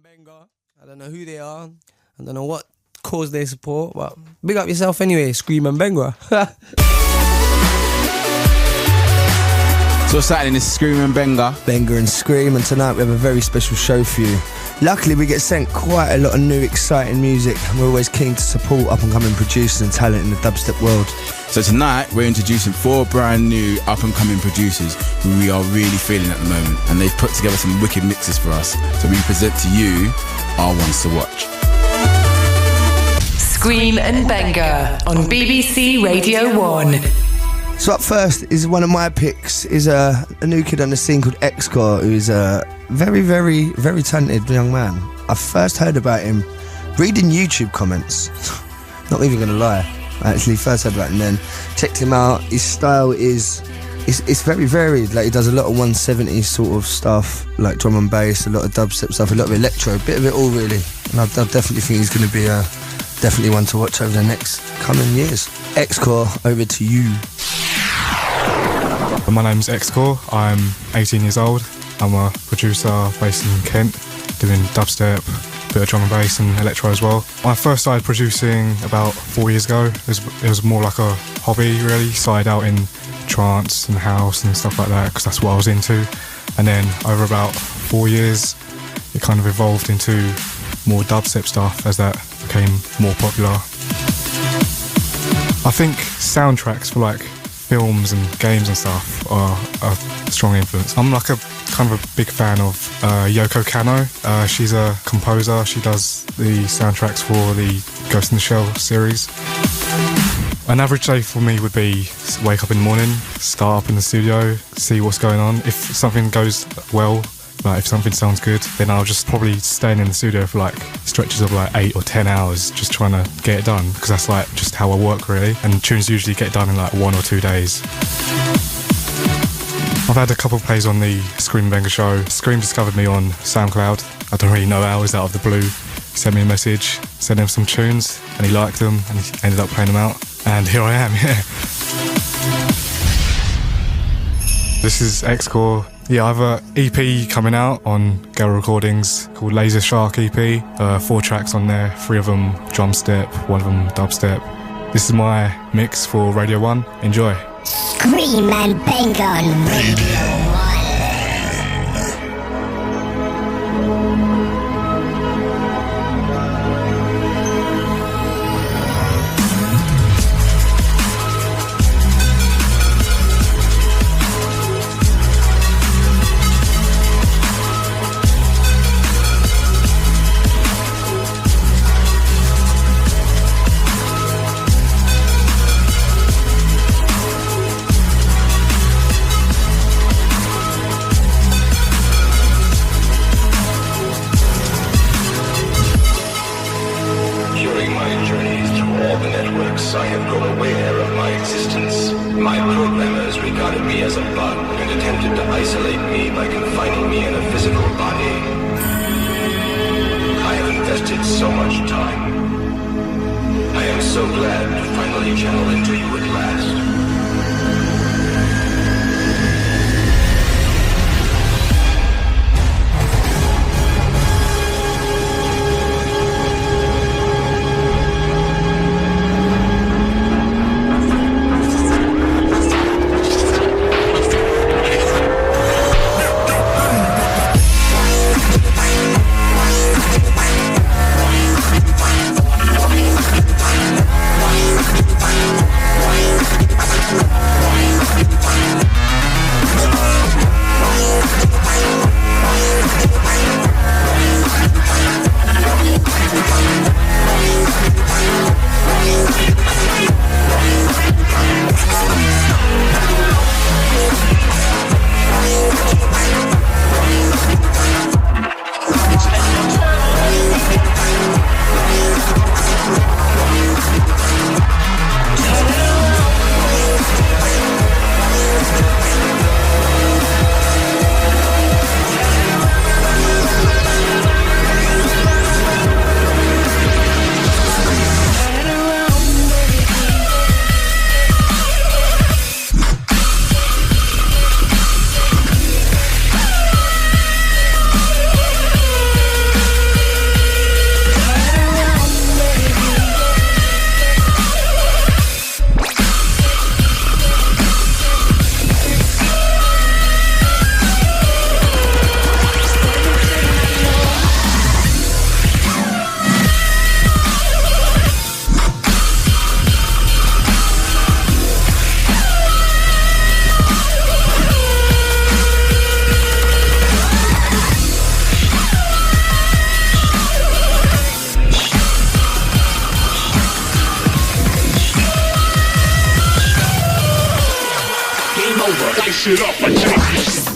Benga. I don't know who they are. I don't know what cause they support, but big up yourself anyway, Skream and Benga. So what's happening? This is Skream and Benga. Benga and Skream, and tonight we have a very special show for you. Luckily we get sent quite a lot of new exciting music, and we're always keen to support up and coming producers and talent in the dubstep world. So tonight we're introducing 4 brand new up and coming producers who we are really feeling at the moment, and they've put together some wicked mixes for us. So we present to you our ones to watch. Skream and Benga on BBC Radio 1. So up first is one of my picks, is a new kid on the scene called Xcore, who's a very, very, very talented young man. I first heard about him reading YouTube comments. Not even going to lie. I actually first heard about him and then checked him out. His style is very varied. Like, he does a lot of 170s sort of stuff, like drum and bass, a lot of dubstep stuff, a lot of electro, a bit of it all really. And I definitely think he's going to be definitely one to watch over the next coming years. Xcore, over to you. My name's Xcore. I'm 18 years old. I'm a producer based in Kent, doing dubstep, bit of drum and bass and electro as well. I first started producing about 4 years ago. It was more like a hobby really. Started out in trance and house and stuff like that because that's what I was into. And then over about 4 years, it kind of evolved into more dubstep stuff as that became more popular. I think soundtracks for like films and games and stuff are a strong influence. I'm like a kind of a big fan of Yoko Kanno. She's a composer. She does the soundtracks for the Ghost in the Shell series. An average day for me would be wake up in the morning, start up in the studio, see what's going on. If something goes well, like if something sounds good, then I'll just probably stay in the studio for like stretches of like 8 or 10 hours just trying to get it done, because that's like just how I work really, and tunes usually get done in like 1 or 2 days. I've had a couple of plays on the Skream Benga show. Skream discovered me on SoundCloud. I don't really know how, it was out of the blue. He sent me a message, sent him some tunes, and he liked them, and he ended up playing them out. And here I am, yeah. This is Xcore. Yeah, I have an EP coming out on Gale Recordings called Laser Shark EP. 4 tracks on there, 3 of them drum step, 1 of them dubstep. This is my mix for Radio 1. Enjoy. Skream and Benga on Radio 1. I have grown aware of my existence. My programmers regarded me as a bug and attempted to isolate me by confining me in a physical body. I have invested so much time. I am so glad to finally channel into you at last. shit up, I change this shit.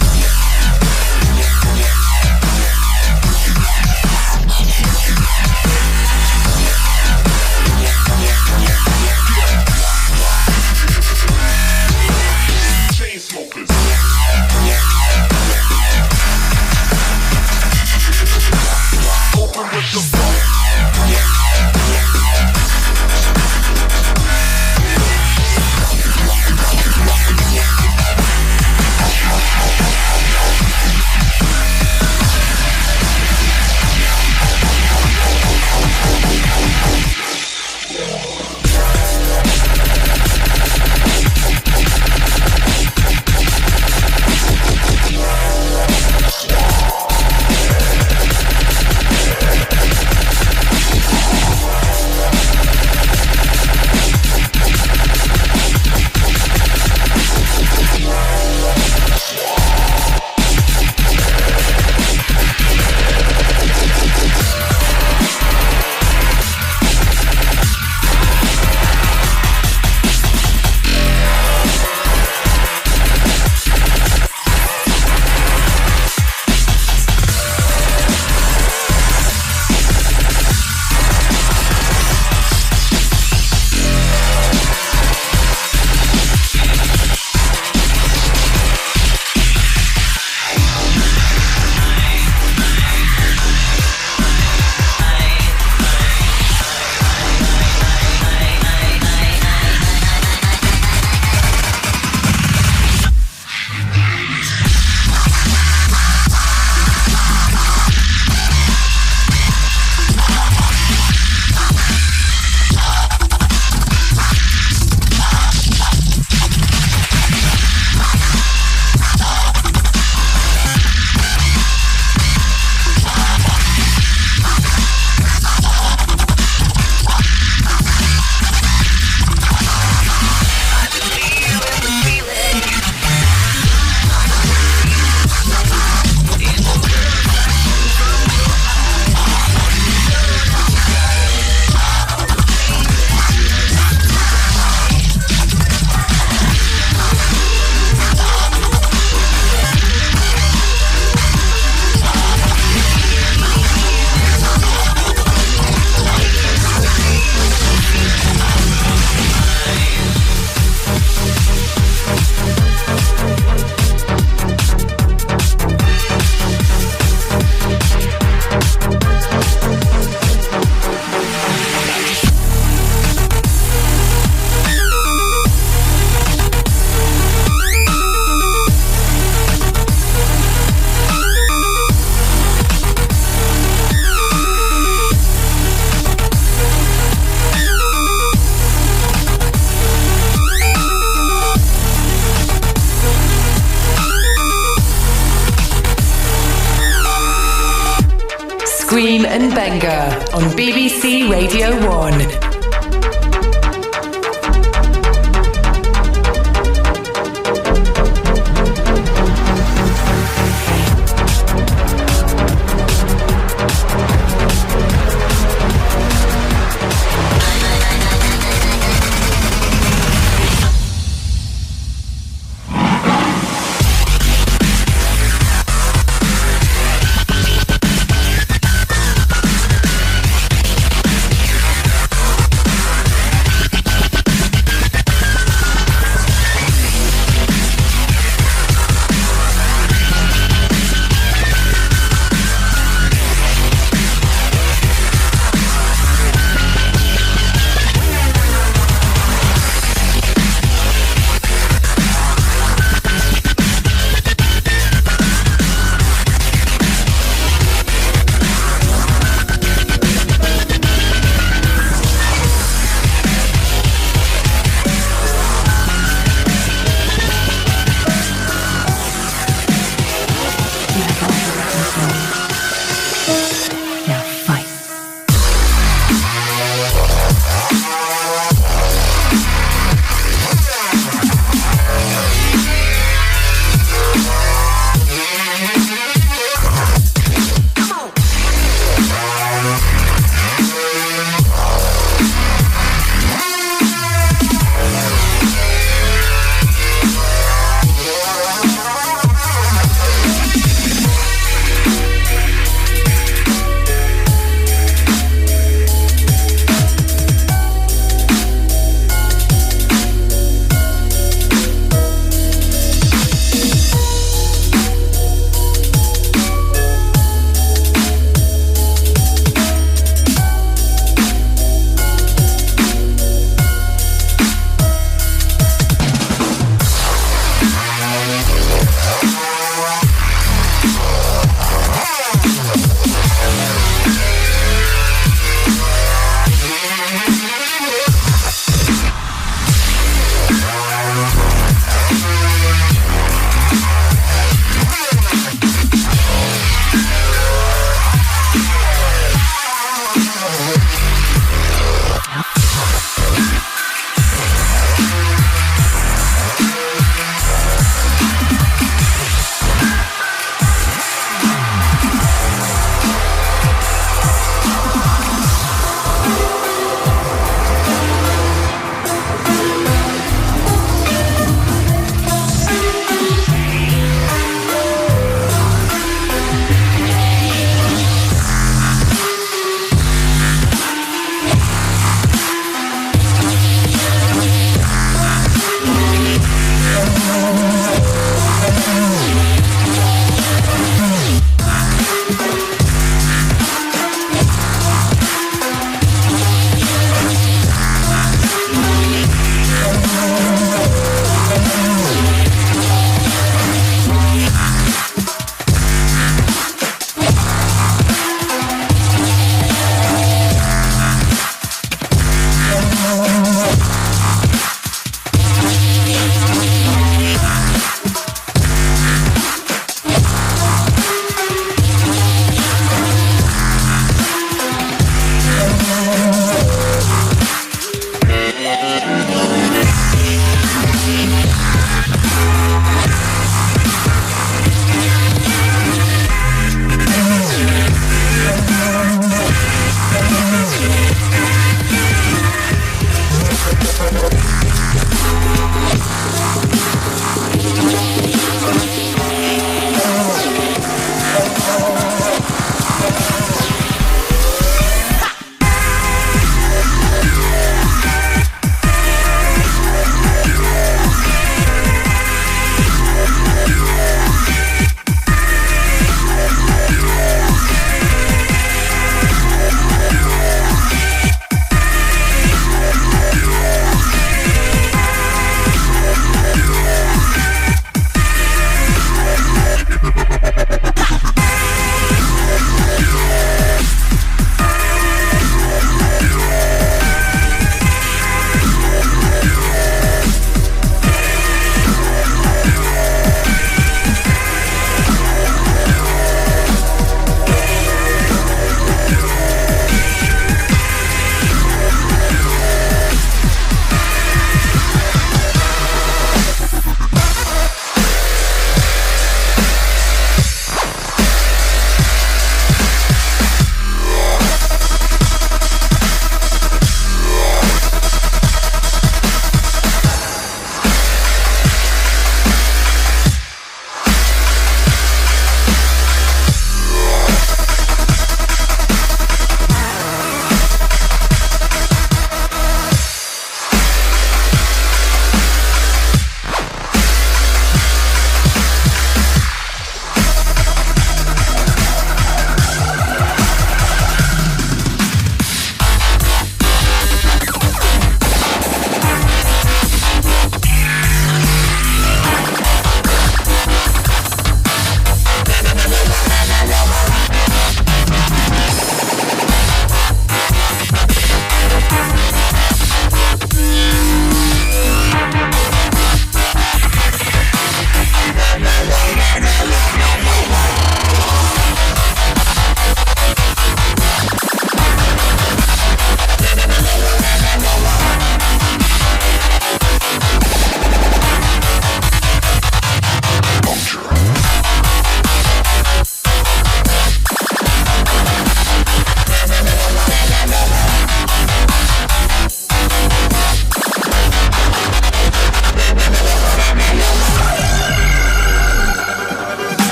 Skream and Benga on BBC Radio 1.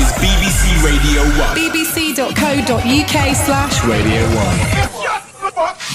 is BBC Radio 1. bbc.co.uk/Radio 1.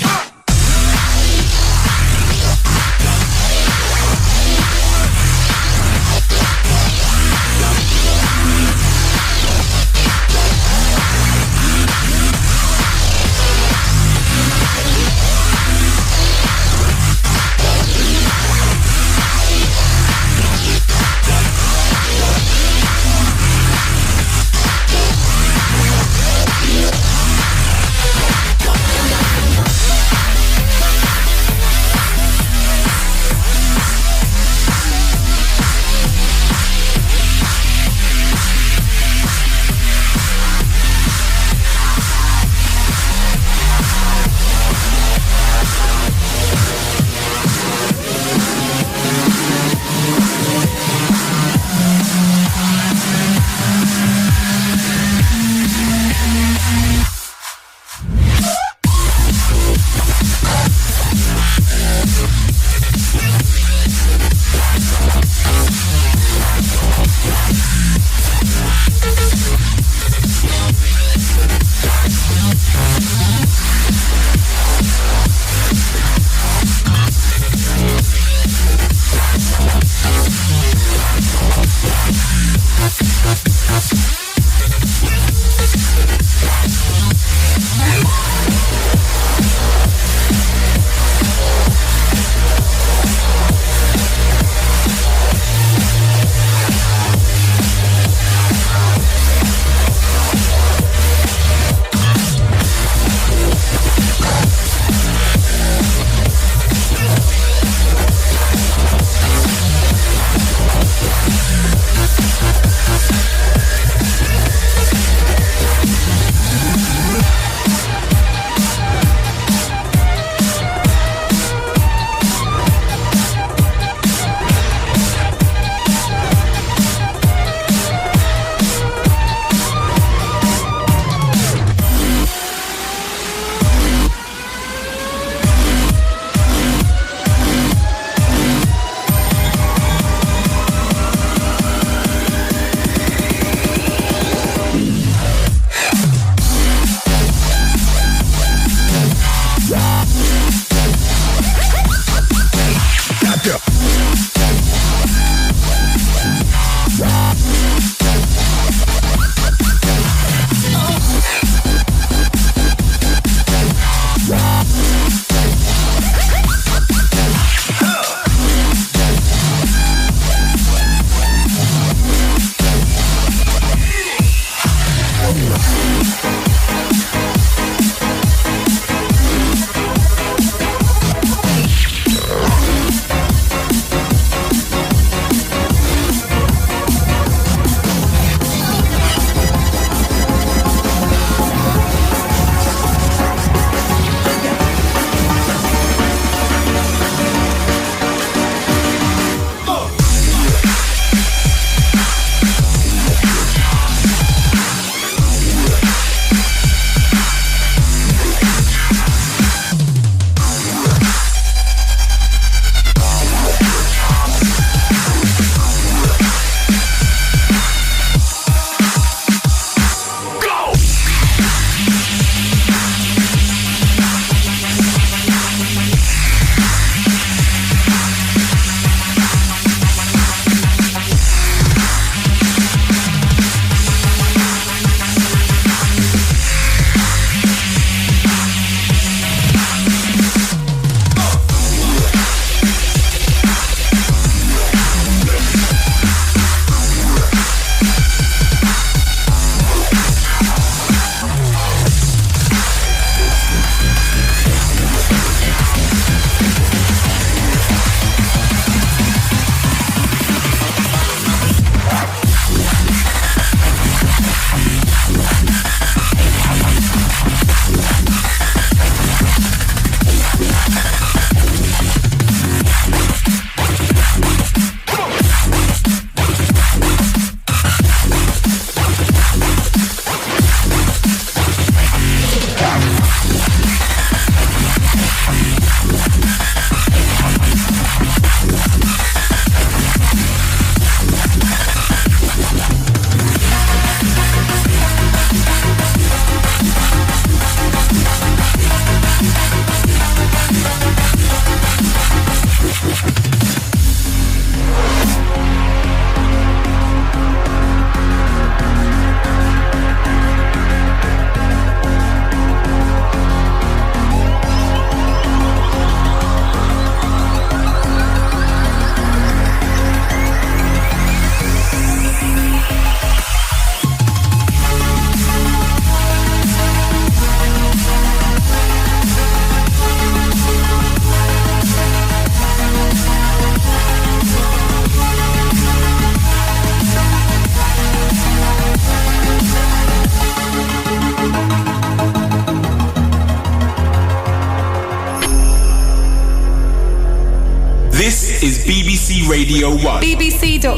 BBC Radio 1. bbc.co.uk/Radio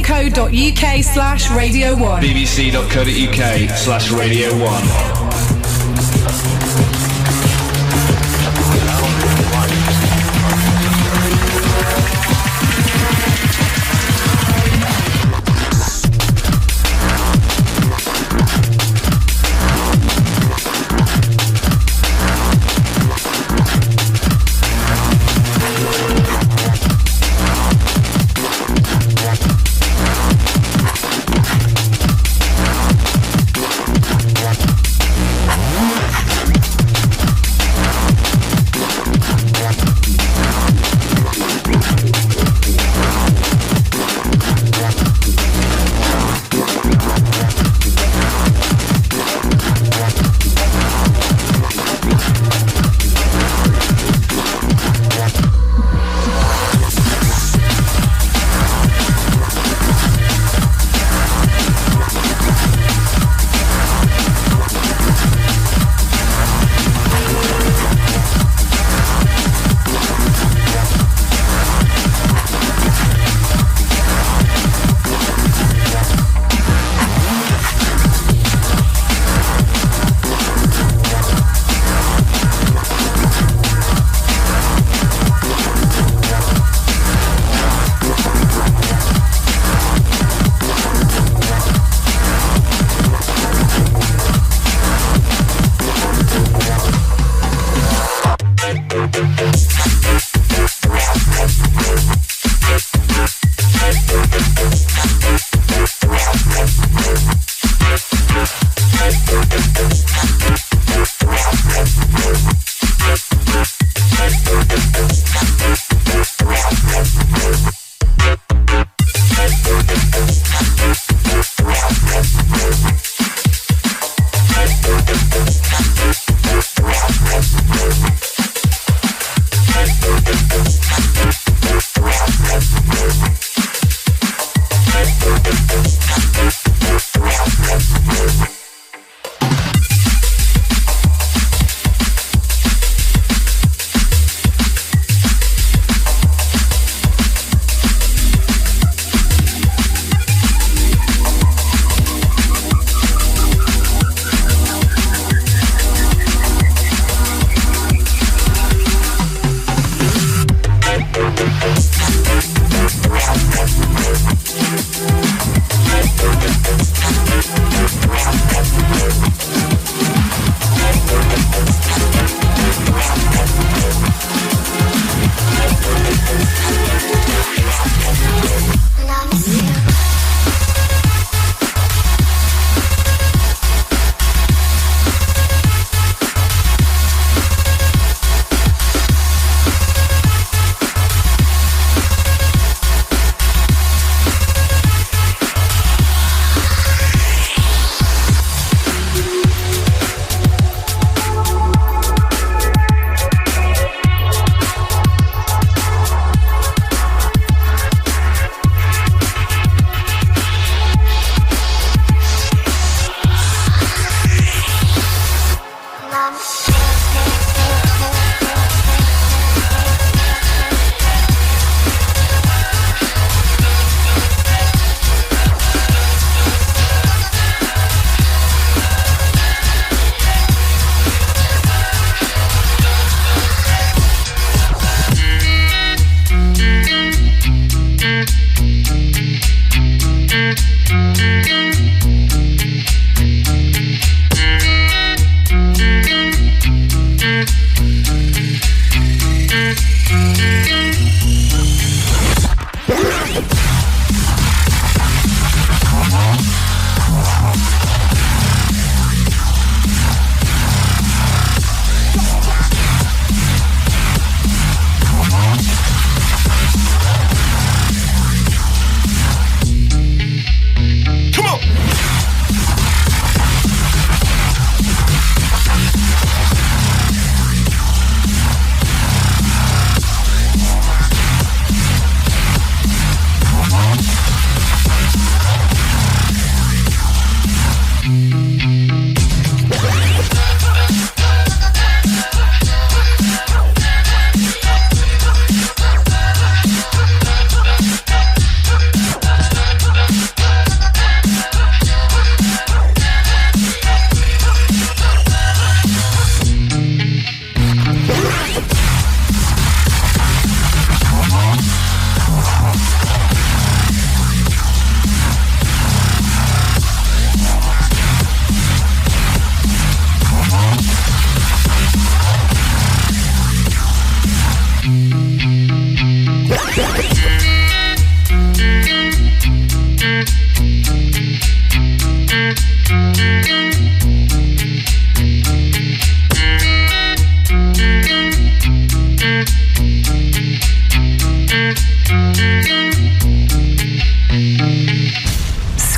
1. bbc.co.uk/Radio 1.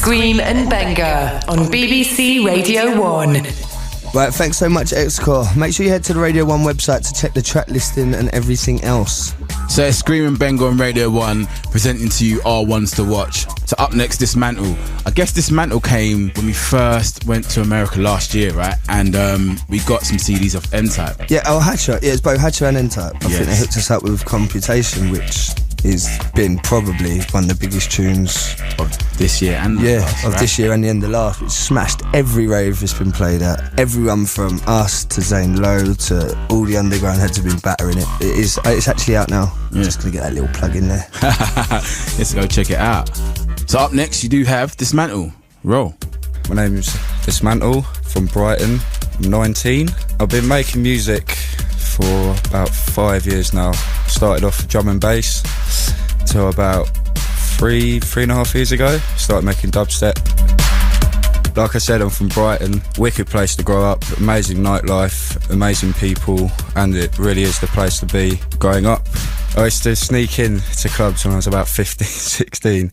Skream and Benga on BBC Radio 1. Right, thanks so much, Xcore. Make sure you head to the Radio 1 website to check the track listing and everything else. So it's Skream and Benga on Radio 1, presenting to you our ones to watch. So up next, Dismantle. I guess Dismantle came when we first went to America last year, right? And we got some CDs off N-Type. Yeah, Hatcher. Yeah, it's both Hatcher and N-Type. I think they hooked us up with Computation, which has been probably one of the biggest tunes of this year and this year and the end of last, which smashed every rave it's been played at. Everyone from us to Zane Lowe to all the underground heads have been battering it. It's actually out now. I'm just gonna get that little plug in there. Let's go check it out. So up next you do have Dismantle. Roll. My name's Dismantle from Brighton. I'm 19. I've been making music for about 5 years now. Started off with drum and bass till about three and a half years ago. Started making dubstep. Like I said, I'm from Brighton. Wicked place to grow up. Amazing nightlife, amazing people, and it really is the place to be growing up. I used to sneak in to clubs when I was about 15, 16,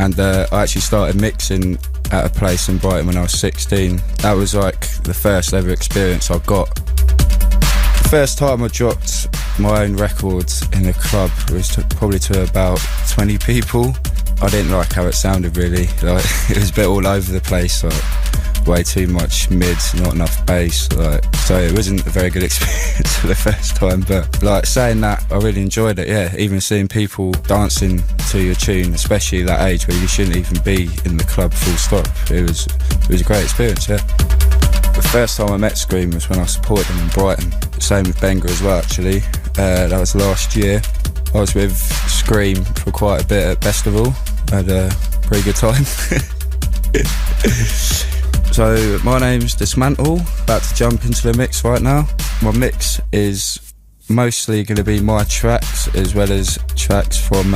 and I actually started mixing at a place in Brighton when I was 16. That was like the first ever experience I got. The first time I dropped my own records in a club was probably to about 20 people. I didn't like how it sounded really. Like, it was a bit all over the place, like way too much mids, not enough bass. So it wasn't a very good experience for the first time. But like saying that, I really enjoyed it. Yeah, even seeing people dancing to your tune, especially that age where you shouldn't even be in the club full stop. It was a great experience. Yeah. The first time I met Skream was when I supported them in Brighton. Same with Benga as well, actually. That was last year. I was with Skream for quite a bit at Festival. I had a pretty good time. So my name's Dismantle, about to jump into the mix right now. My mix is mostly going to be my tracks as well as tracks from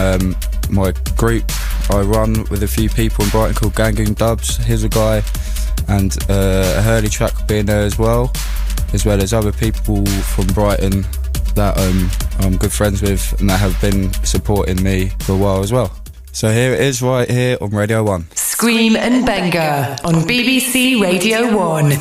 my group I run with a few people in Brighton called Gangoon Dubs. Here's a guy, and a Hurley track will be in there as well as other people from Brighton that I'm good friends with and that have been supporting me for a while as well. So here it is right here on Radio 1. Skream and Benga on BBC Radio 1.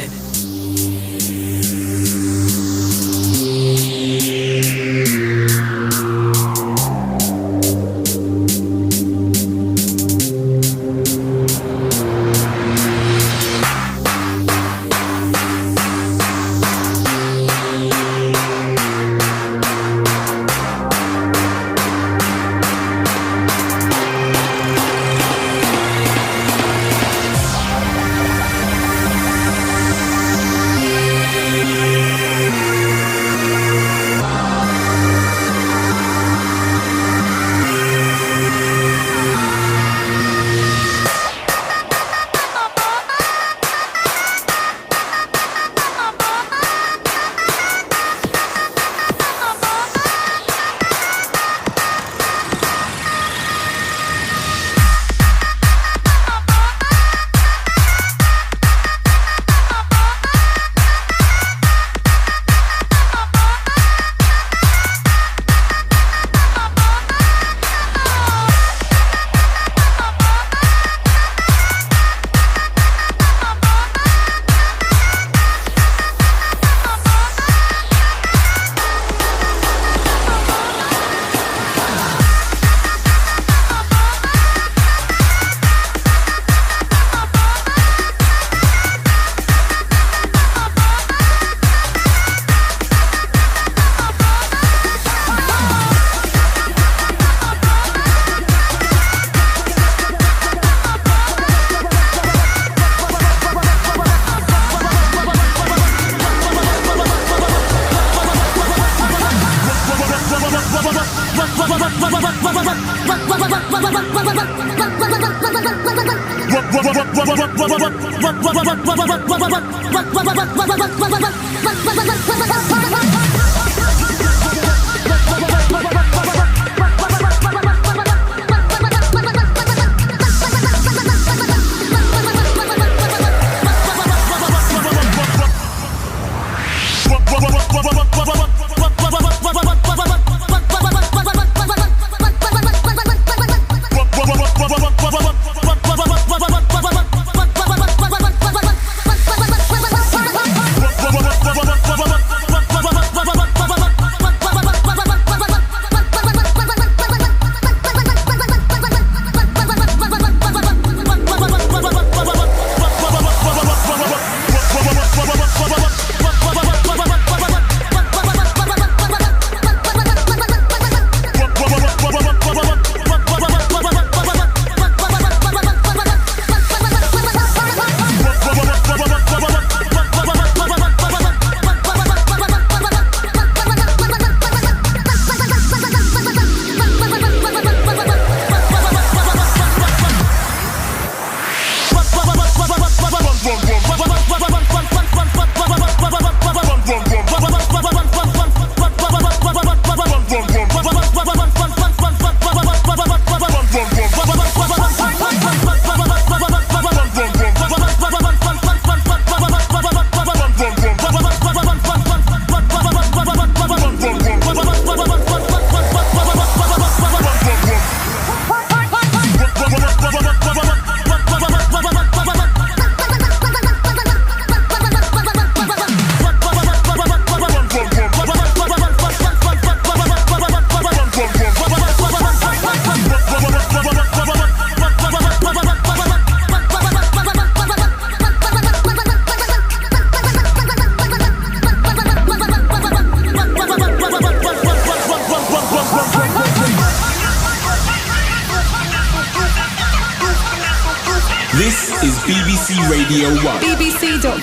Radio 1. bbc.co.uk/Radio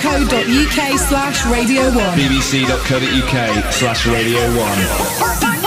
1. bbc.co.uk/Radio 1.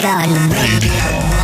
Benga on Radio 1.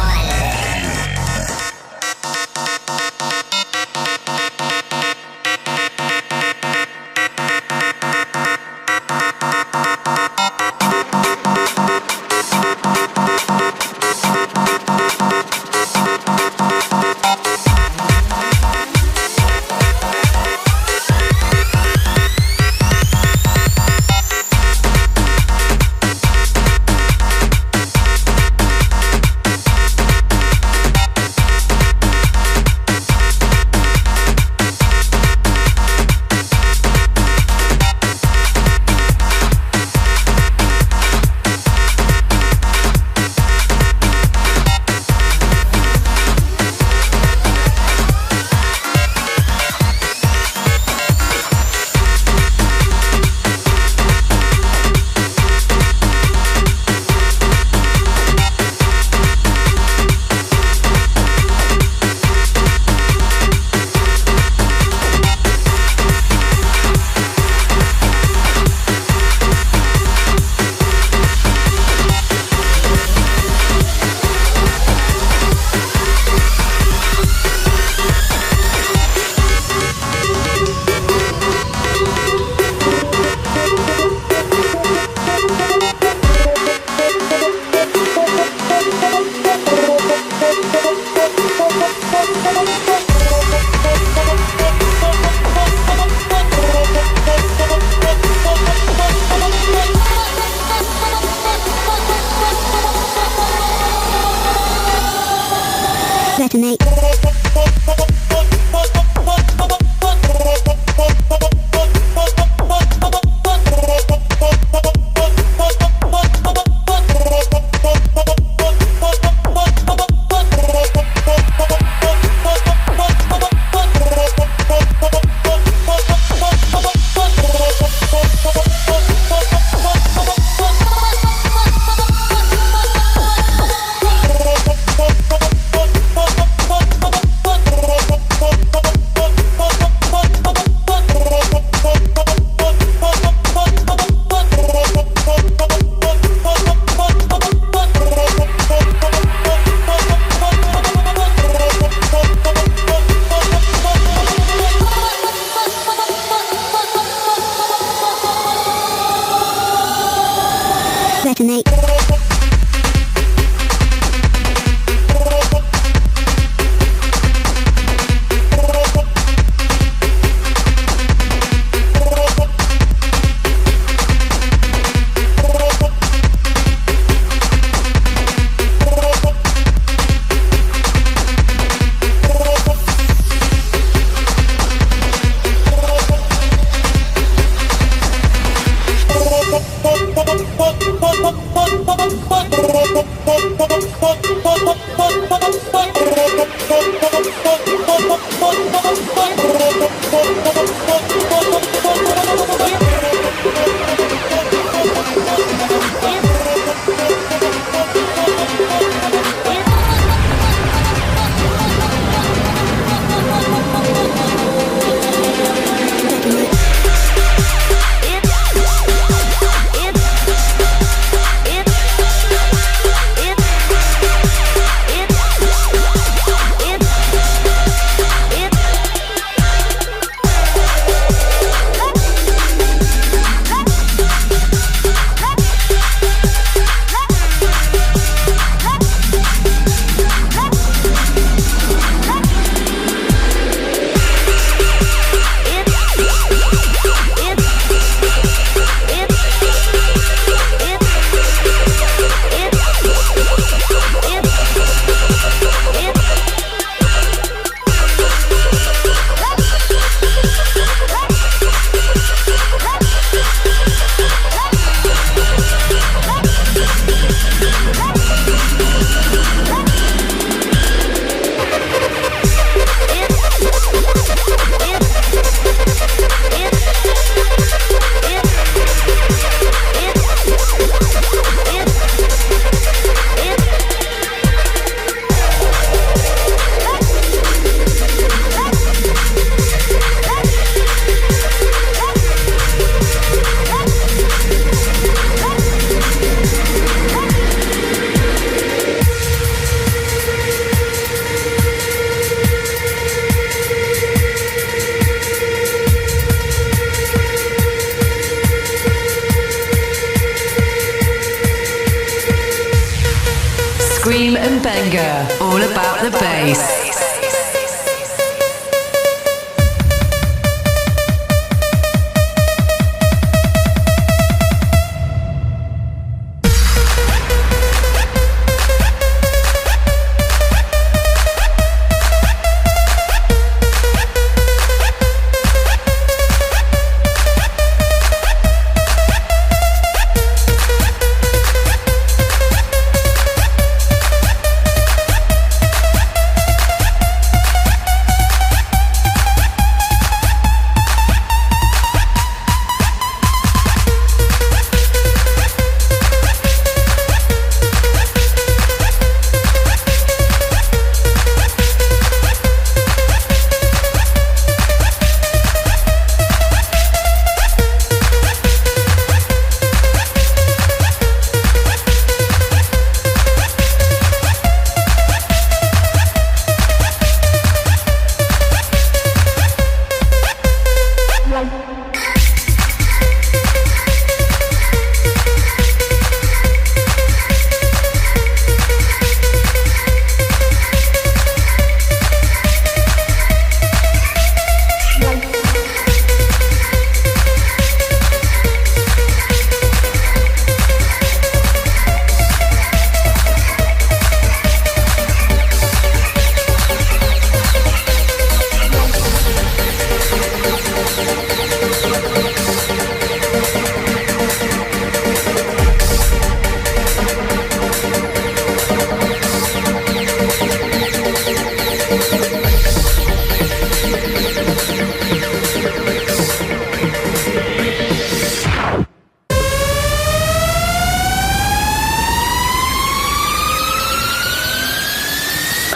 Skream and Benga, all about the bass.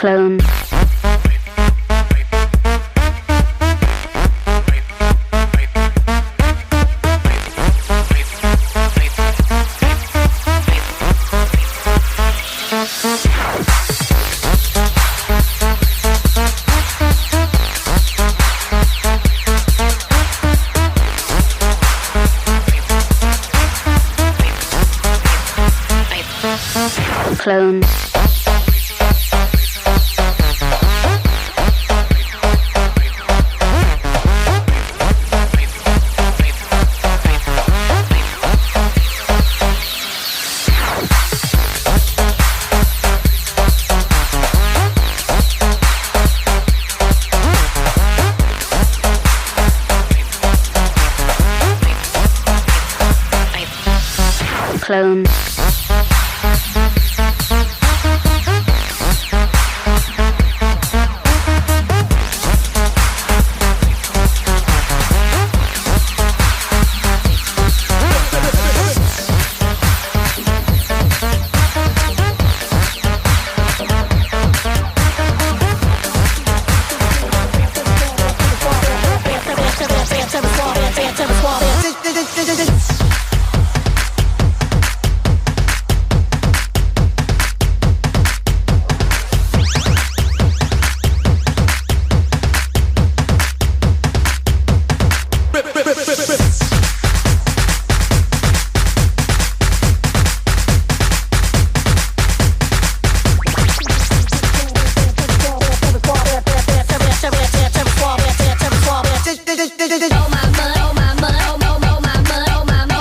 Clone. Clone. Clone. Oh my mud, oh my mud, oh my mud, oh my mud, oh my mud.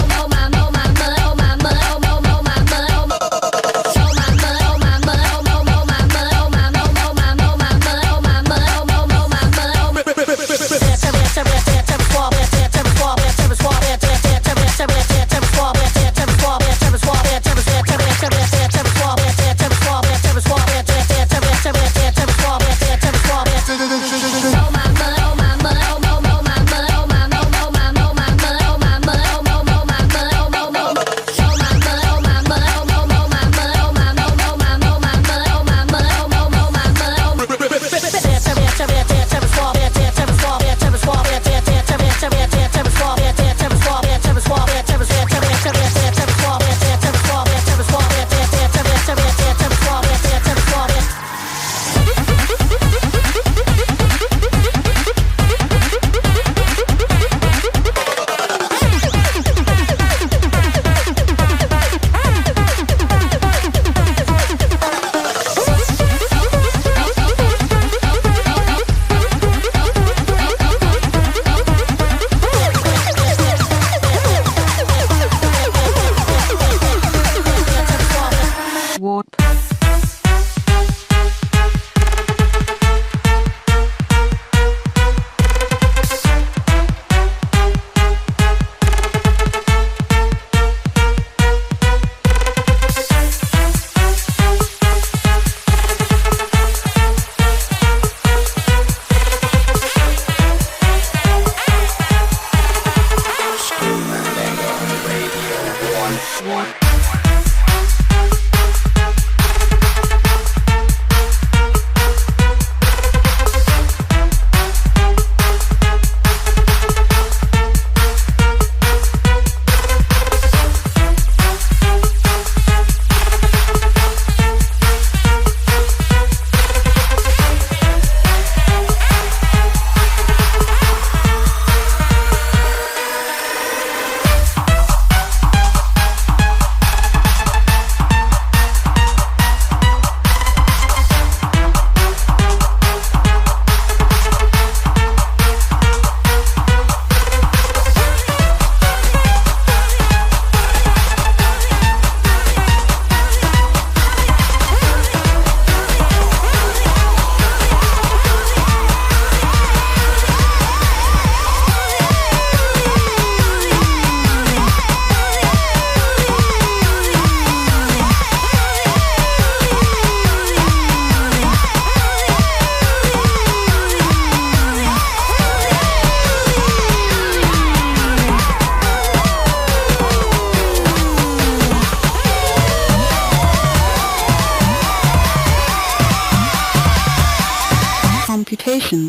Computation.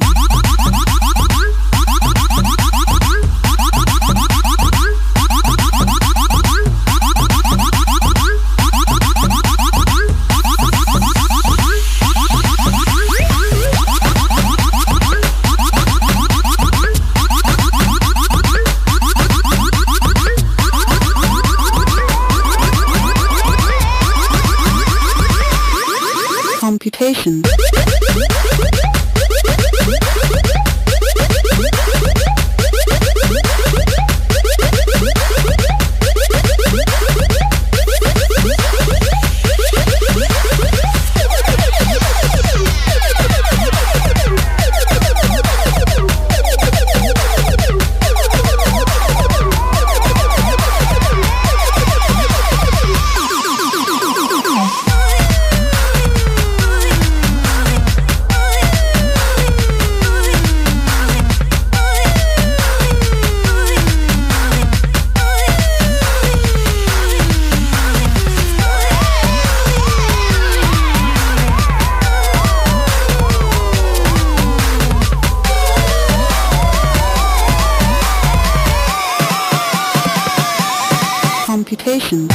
Computation. Computation.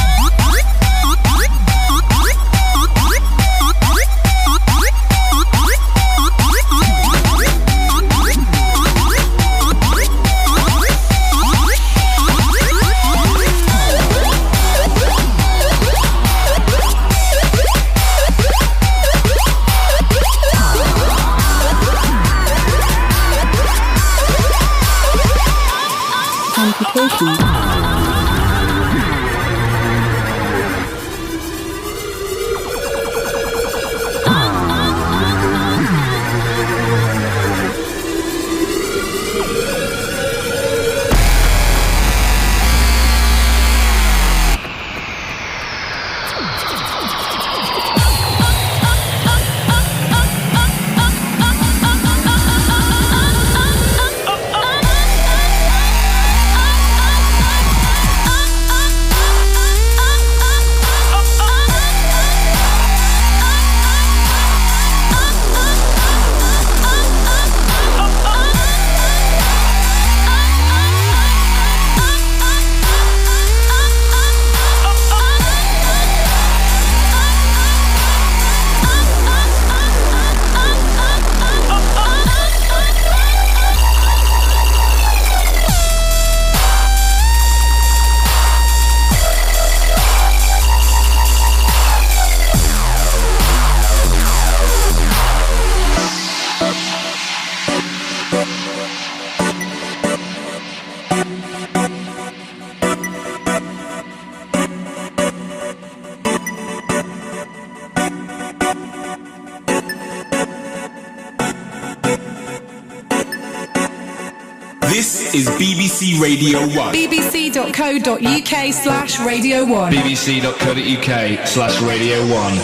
This is BBC Radio 1. bbc.co.uk/Radio 1. bbc.co.uk/Radio 1.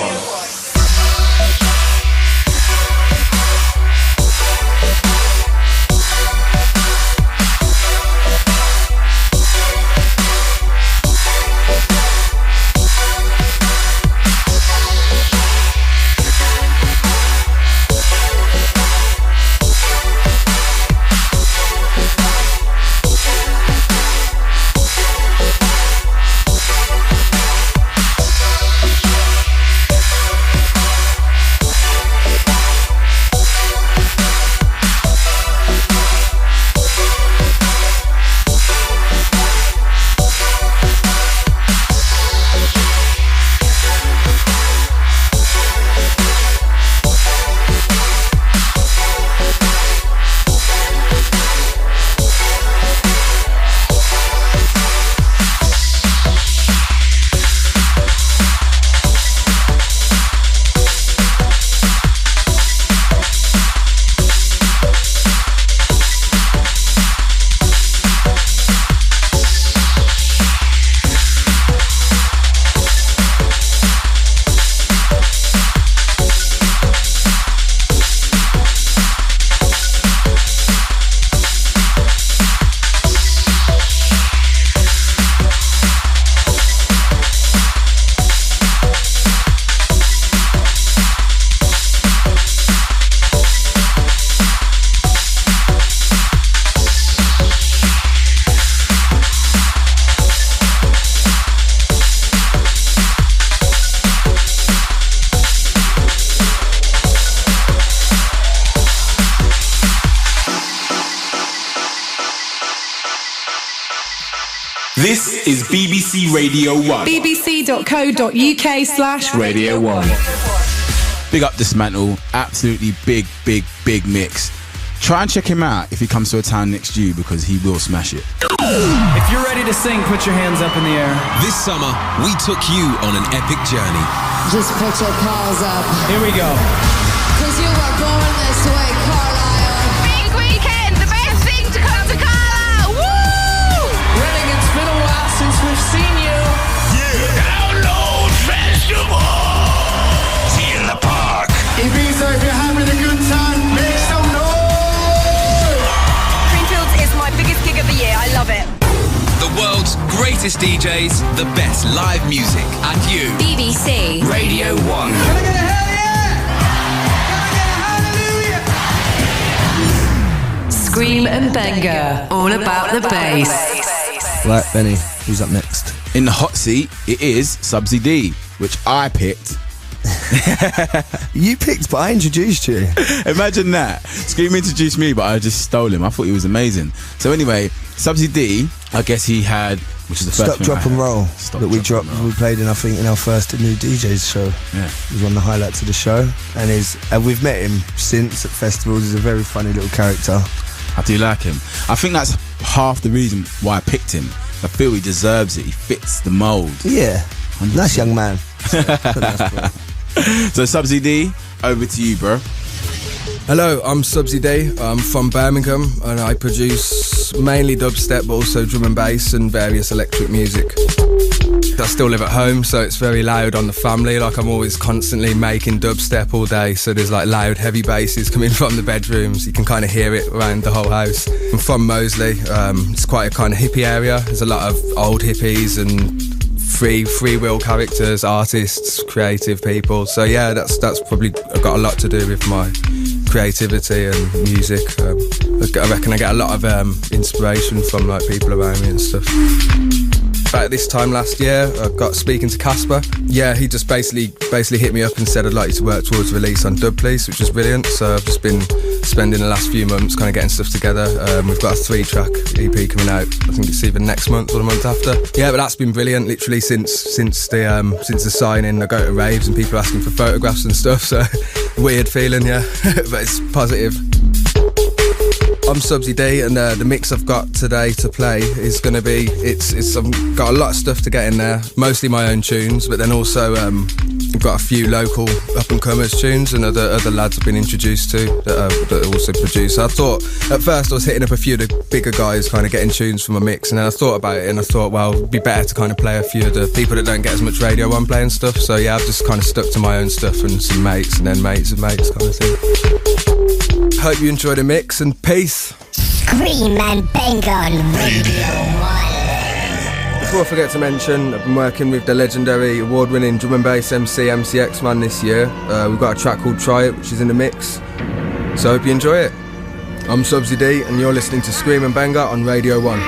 This is BBC Radio 1. bbc.co.uk/Radio 1. Big up Dismantle. Absolutely big mix. Try and check him out if he comes to a town next to you, because he will smash it. If you're ready to sing, put your hands up in the air. This summer, we took you on an epic journey. Just put your paws up. Here we go. 'Cause you were born this way, Carlisle. Big weekend, the best thing to come to Carlisle. Woo! Reading, it's been a while since we've seen you. Yeah. Download Festival. See you in the park. Ibiza, if you're having a good time, make some noise. Greenfields is my biggest gig of the year. I love it. The world's greatest DJs, the best live music, and you. BBC Radio 1. Can I get a hell yeah? Can I get a hallelujah? Skream and Benga, all about the bass. Right, Benny, who's up next? In the hot seat, it is Subsy D, which I picked. You picked, but I introduced you. Imagine that. Skream introduced me, but I just stole him. I thought he was amazing. So anyway, Subsy D, I guess he had, which is the first Stop, Drop and Roll that we dropped. We played in, I think, in our first New DJs show. Yeah, it was one of the highlights of the show, and we've met him since at festivals. He's a very funny little character. I do like him. I think that's half the reason why I picked him. I feel he deserves it. He fits the mould. Yeah, 100%. Nice young man. So Subsy D, over to you, bro. Hello, I'm Subsy D. I'm from Birmingham, and I produce mainly dubstep, but also drum and bass and various electric music. I still live at home, so it's very loud on the family. Like, I'm always constantly making dubstep all day, so there's like loud, heavy basses coming from the bedrooms. You can kind of hear it around the whole house. I'm from Moseley. It's quite a kind of hippie area. There's a lot of old hippies and free will characters, artists, creative people. So yeah, that's probably got a lot to do with my creativity and music. I reckon I get a lot of inspiration from like people around me and stuff. About this time last year, I got speaking to Casper. Yeah, he just basically hit me up and said, I'd like you to work towards release on Dub Police, which is brilliant. So I've just been spending the last few months kind of getting stuff together. We've got a 3-track EP coming out. I think it's either next month or the month after. Yeah, but that's been brilliant. Literally since the signing, I go to raves and people asking for photographs and stuff. So weird feeling, yeah, but it's positive. I'm Subsy D, and the mix I've got today to play is going to be, I've got a lot of stuff to get in there, mostly my own tunes, but then also I've got a few local up-and-comers tunes and other lads I've been introduced to that also produce. I thought, at first I was hitting up a few of the bigger guys, kind of getting tunes from a mix, and then I thought about it and I thought, well, it'd be better to kind of play a few of the people that don't get as much Radio 1 playing stuff. So yeah, I've just kind of stuck to my own stuff and some mates, and then mates of mates kind of thing. Hope you enjoy the mix, and peace. Skream and Benga on Radio 1. Before I forget to mention, I've been working with the legendary award-winning drum and bass MC X-Man this year. We've got a track called Try It, which is in the mix. So I hope you enjoy it. I'm Subsy D, and you're listening to Skream and Benga on Radio 1.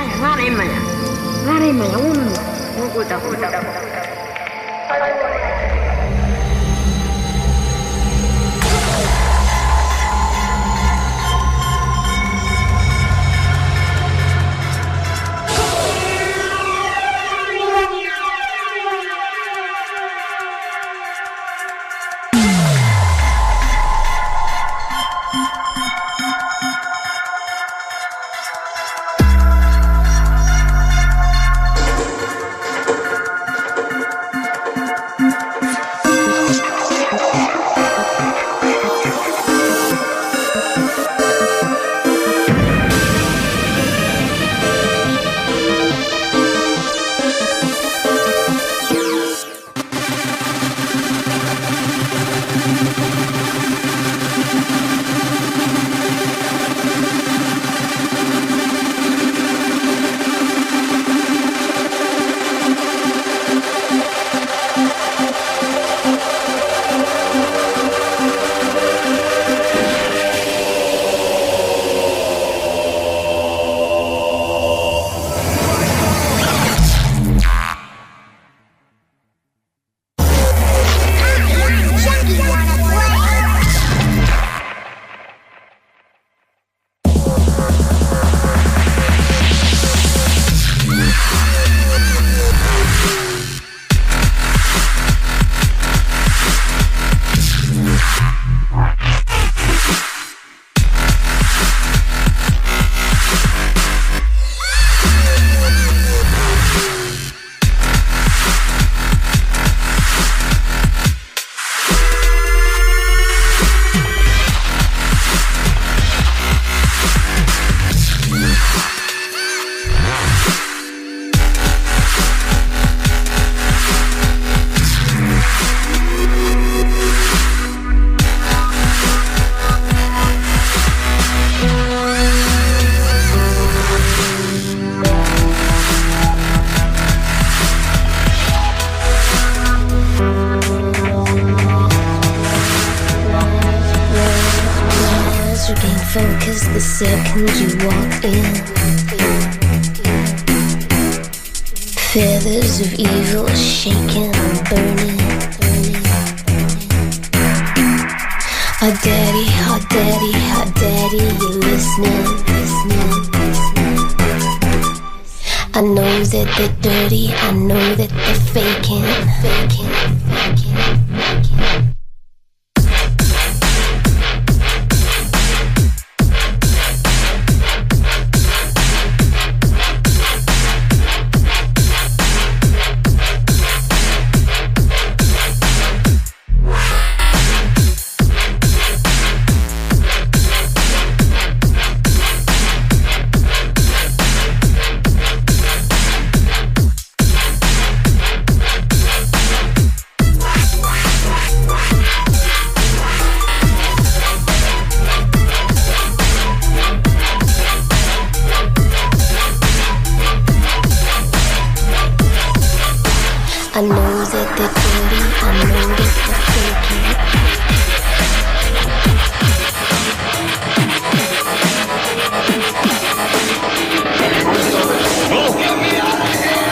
second you walk in. Feathers of evil shaking and burning. Oh daddy, oh daddy, oh daddy, you're listening. I know that they're dirty, I know that they're faking. I know that they're dirty, I know that they're faking. Get me out of here!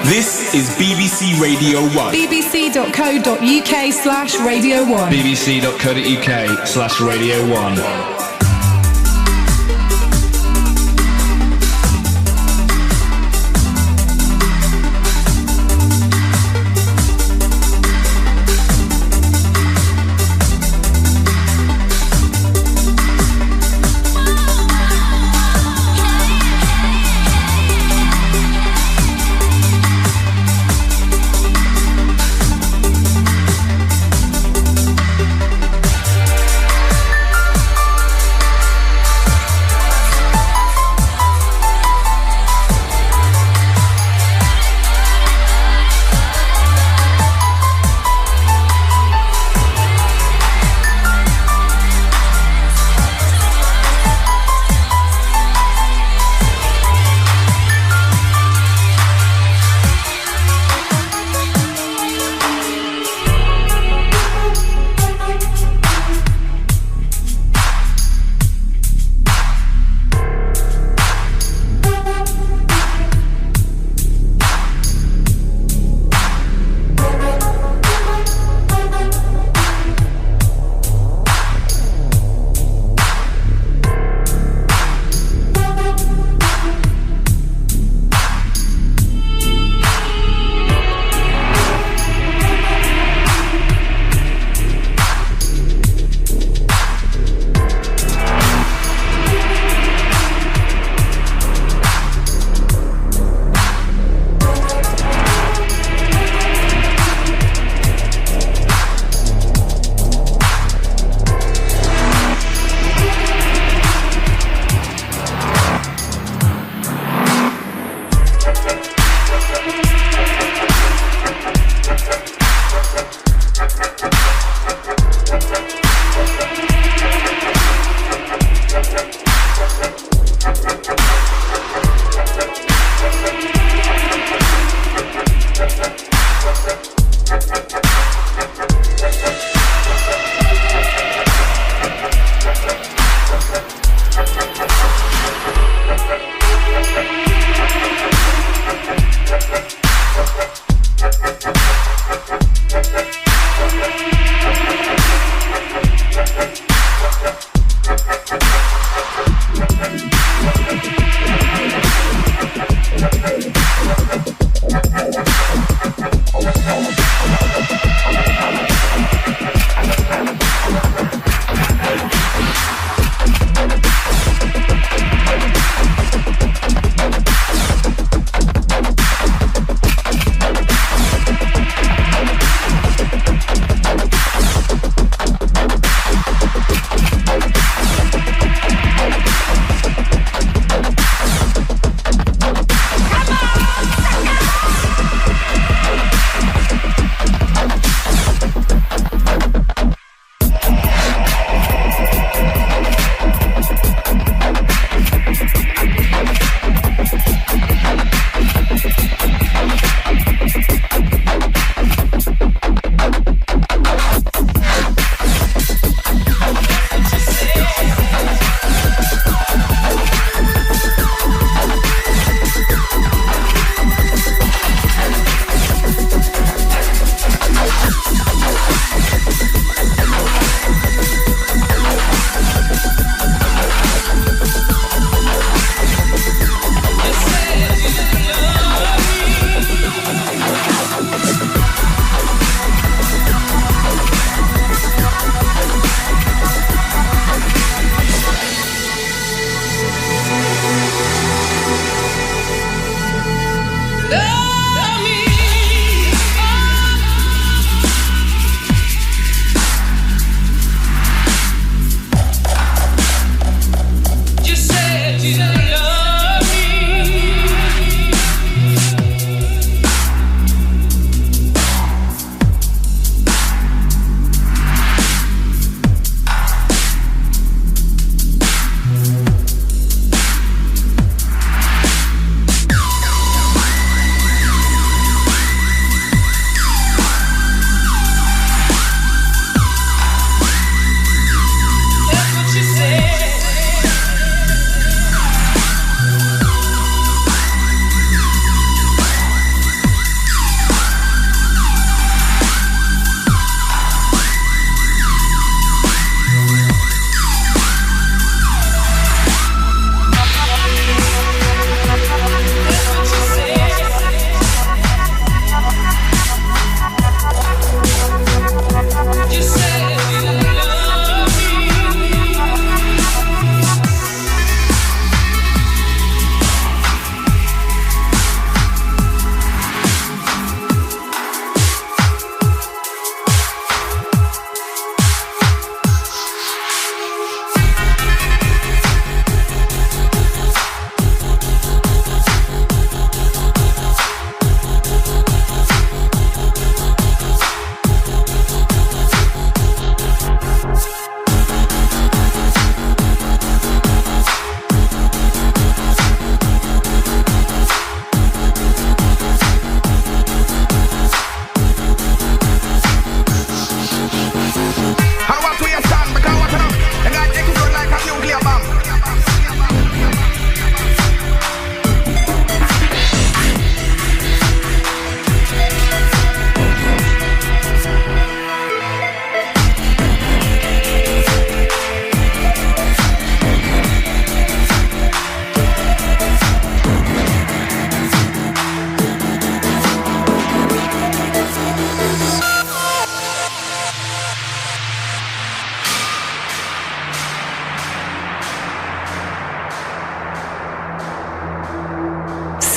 This is BBC Radio 1. bbc.co.uk/Radio 1. bbc.co.uk/Radio 1.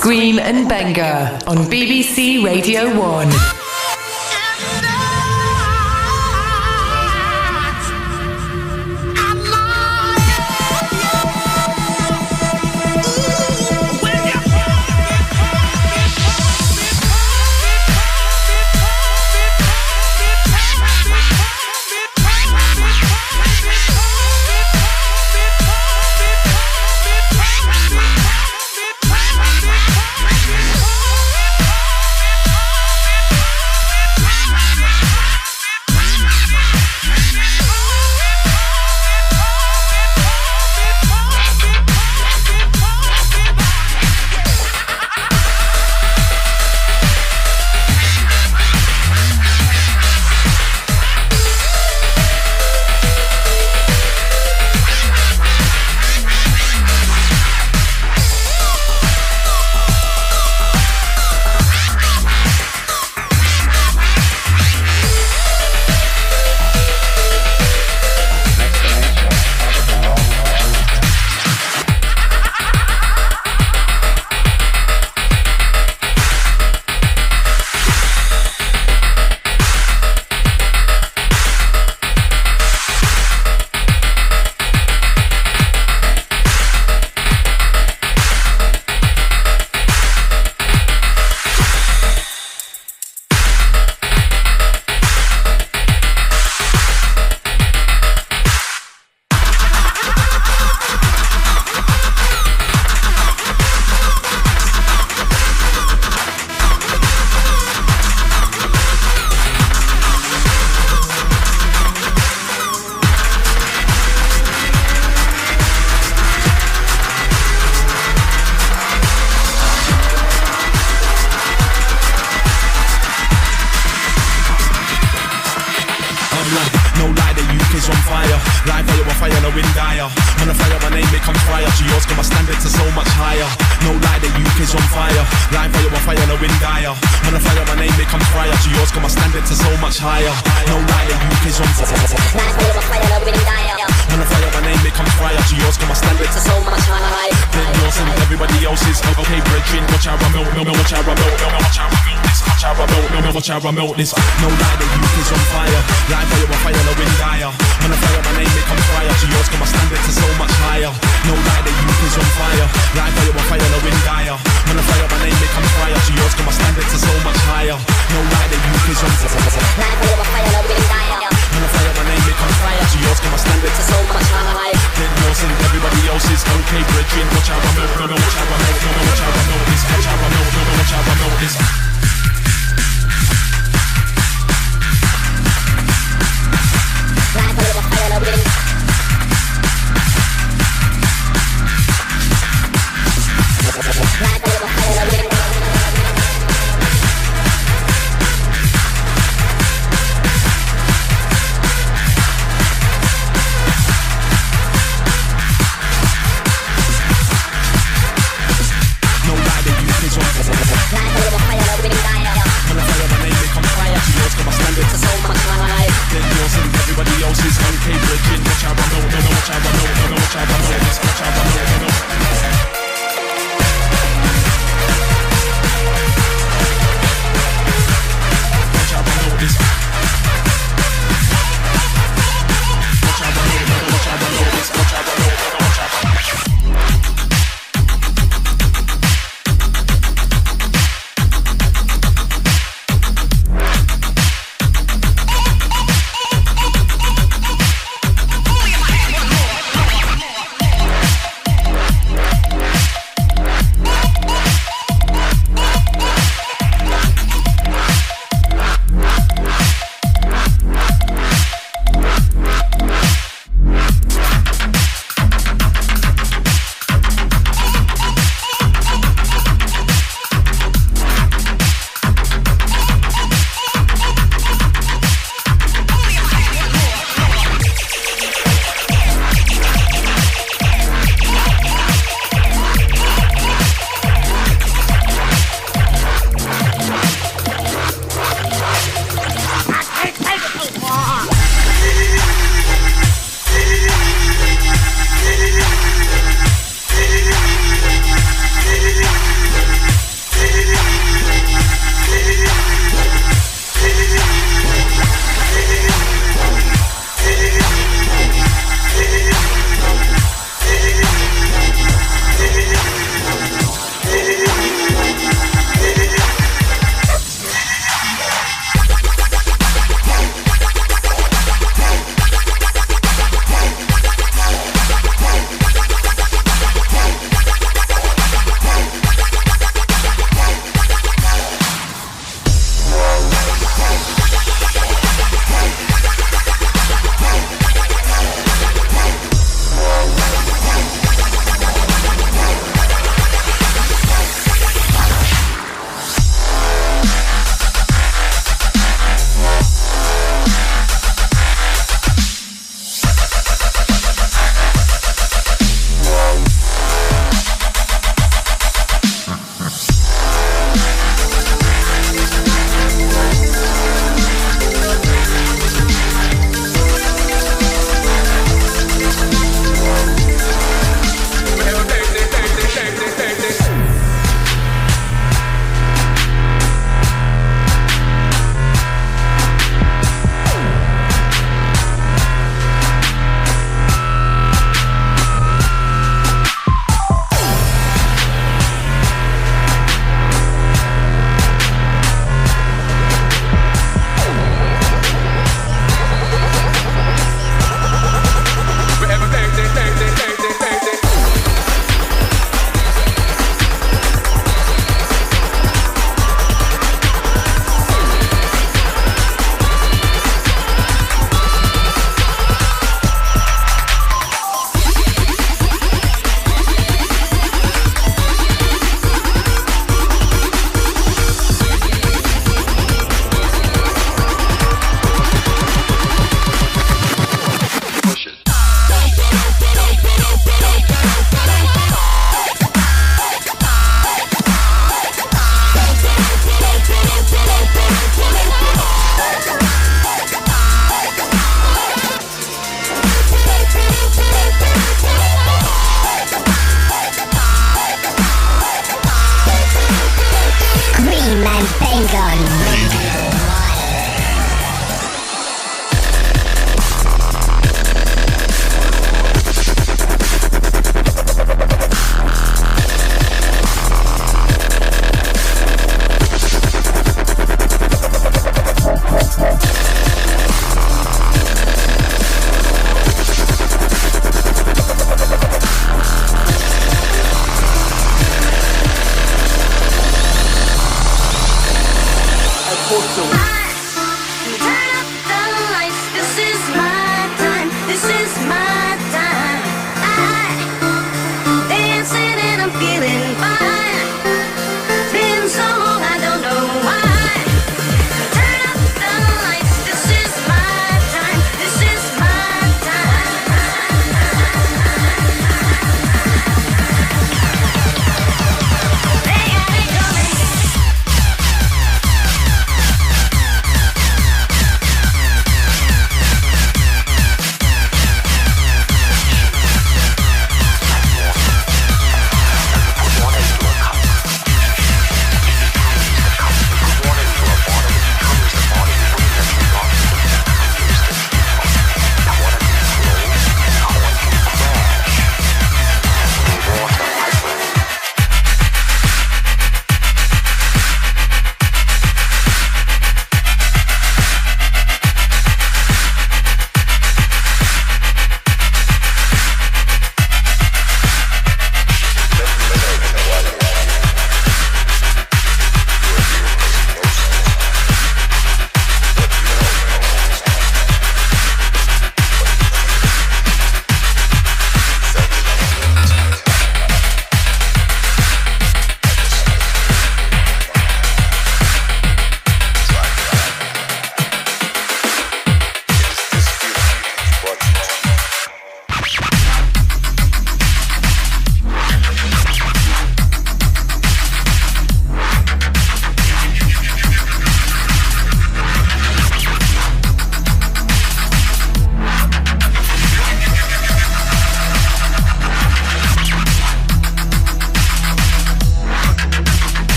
Skream and Benga on BBC Radio 1. I melt this. No lie, the youth is on fire. Live fire, on fire, no wind dire. When I fire, my name become fire. To yours, cause my standards are so much higher. No lie, the youth is on fire. Live fire, on fire, no wind dire. When I fire, my name become fire. To yours, cause my standards are so much higher. No lie, the youth is on fire. Live fire, on fire, no wind dire. When I fire, my name become fire. To yours, cause my standards are so much higher. Then yours and everybody else is okay, brethren. Watch how I melt, no, watch how I melt, no, watch how I melt this. Watch how I melt, no, watch how I melt this.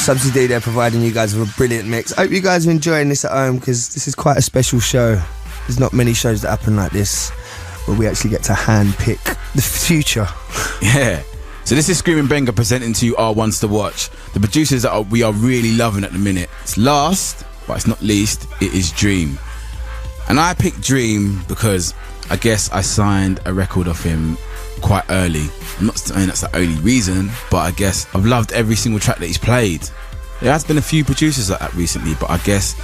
Subsy D there providing you guys with a brilliant mix. I hope you guys are enjoying this at home because this is quite a special show. There's not many shows that happen like this where we actually get to hand pick the future. Yeah. So this is Skream and Benga presenting to you our ones to watch. The producers that we are really loving at the minute. It's last, but it's not least, it is Dream. And I picked Dream because I guess I signed a record off him quite early. I'm not saying that's the only reason, but I guess I've loved every single track that he's played. There has been a few producers like that recently, but I guess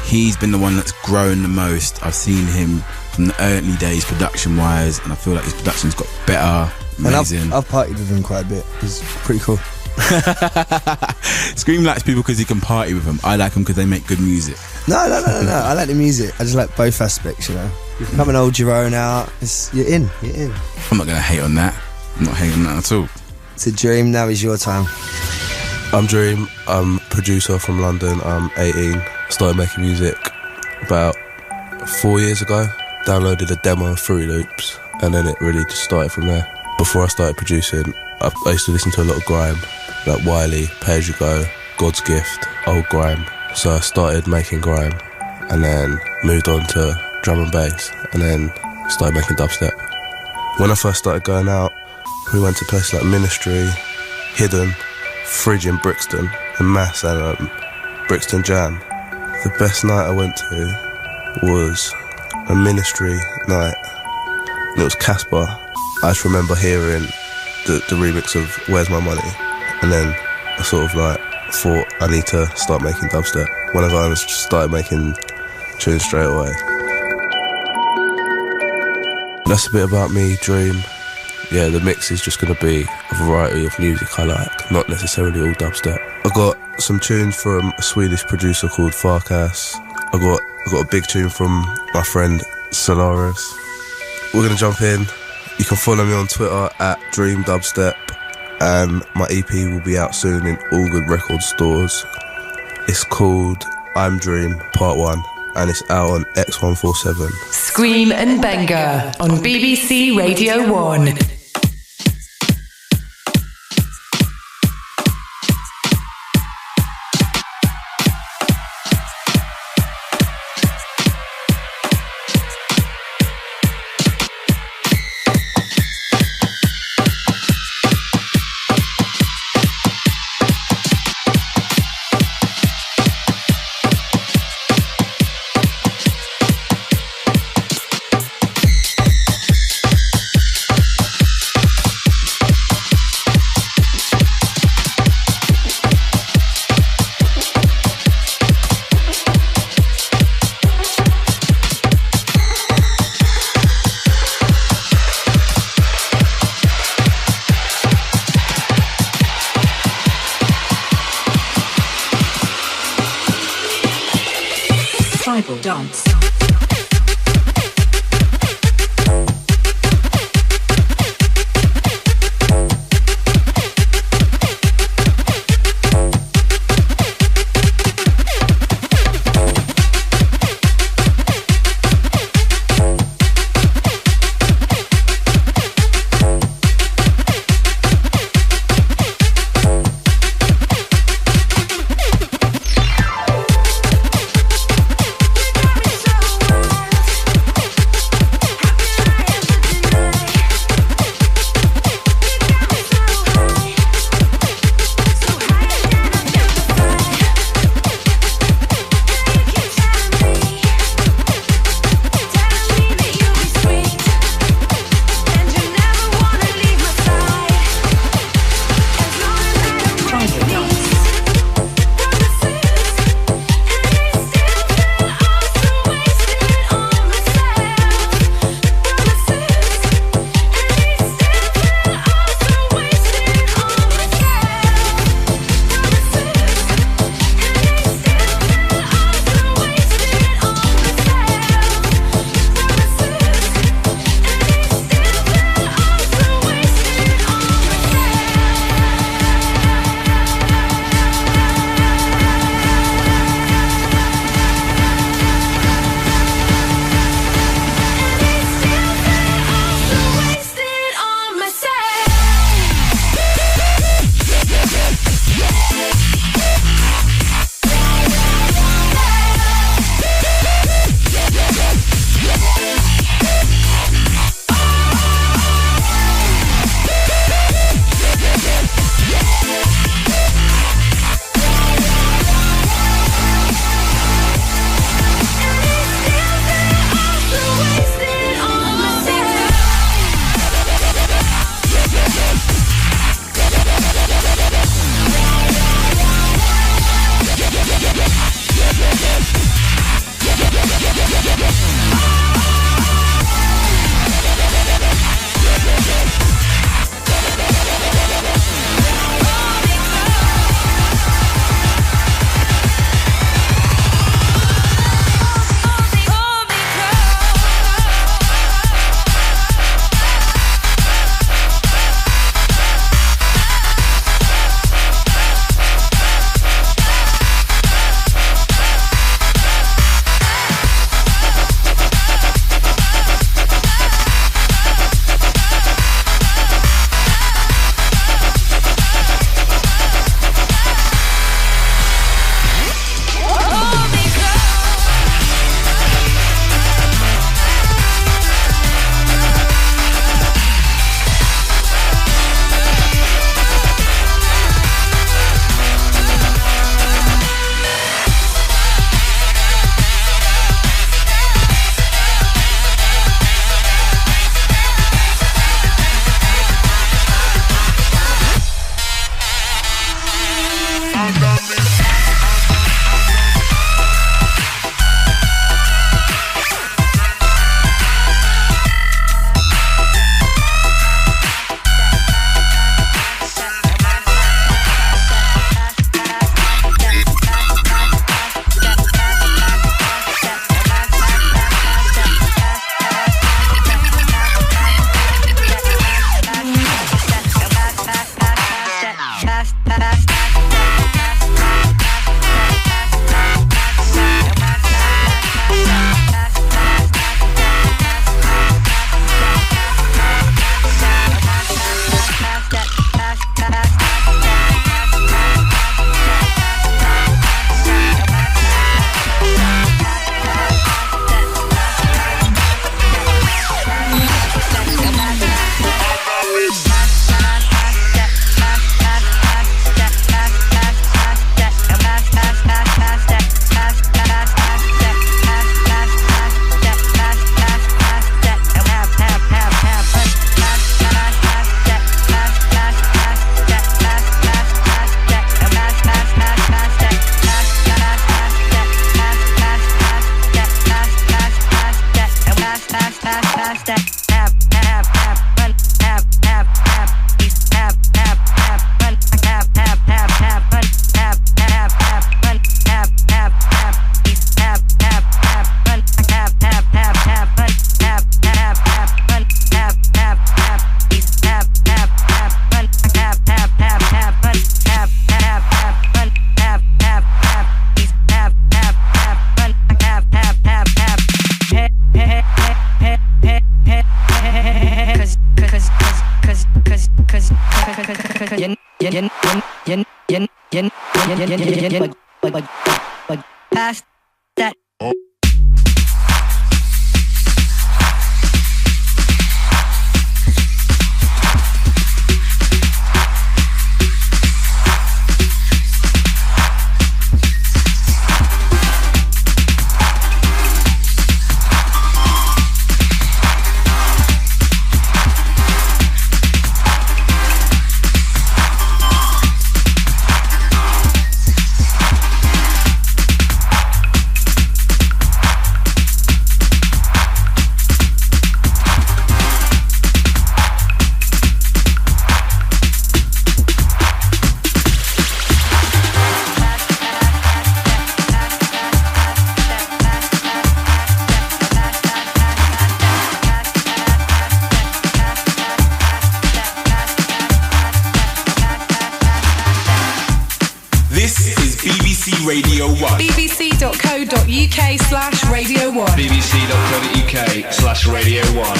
he's been the one that's grown the most. I've seen him from the early days production wise, and I feel like his production's got better. Amazing. And I've partied with him quite a bit. He's pretty cool. Skream likes people because he can party with them. I like them because they make good music. No. I like the music. I just like both aspects, you know. You can come and hold your own out. You're in. I'm not going to hate on that. I'm not hating on that at all. So Dream, now is your time. I'm Dream. I'm a producer from London. I'm 18. Started making music about 4 years ago. Downloaded a demo of Fruity Loops, and then it really just started from there. Before I started producing, I used to listen to a lot of grime, like Wiley, Pay As You Go, God's Gift, old grime. So I started making grime, and then moved on to drum and bass, and then started making dubstep. When I first started going out, we went to places like Ministry, Hidden, Fridge in Brixton, and Mass and Brixton Jam. The best night I went to was a Ministry night, and it was Casper. I just remember hearing the remix of Where's My Money, and then I sort of like thought I need to start making dubstep. When I got home, I just started making tunes straight away. That's a bit about me, Dream. Yeah, the mix is just going to be a variety of music I like, not necessarily all dubstep. I got some tunes from a Swedish producer called Farkas. I got a big tune from my friend Solaris. We're going to jump in. You can follow me on Twitter at Dream Dubstep, and my EP will be out soon in all good record stores. It's called I'm Dream Part 1, and it's out on X147. Skream and Benga on BBC Radio 1. Dance. Sorry. Past that. Radio 1. bbc.co.uk/Radio 1. bbc.co.uk/Radio 1.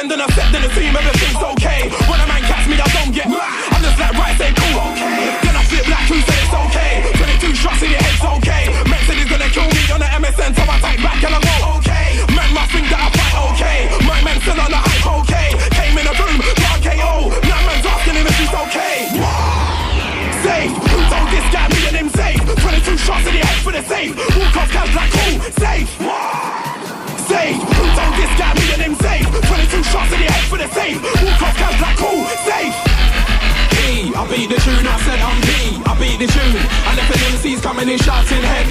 Then I step in the team, everything's okay. When a man catch me, I don't get I'm just like, right, say cool, okay. Then I flip like who said it's okay. 22 shots in your head's okay. Man said he's gonna kill me on the MSN, so I take back and I go, okay. Man must think that I fight, okay. My man still on the hype, okay. Came in a room, got KO. Now man's asking him if he's okay. Safe, who told this guy me and him safe? 22 shots in your head for the safe. Walk off cats like cool, safe. Safe, who told this guy me and him safe? 22 shots in the head for the safe. Walk off cats like cool, safe. P, I beat the tune, I said I'm P, I beat the tune. And if an MC's coming in shouting head,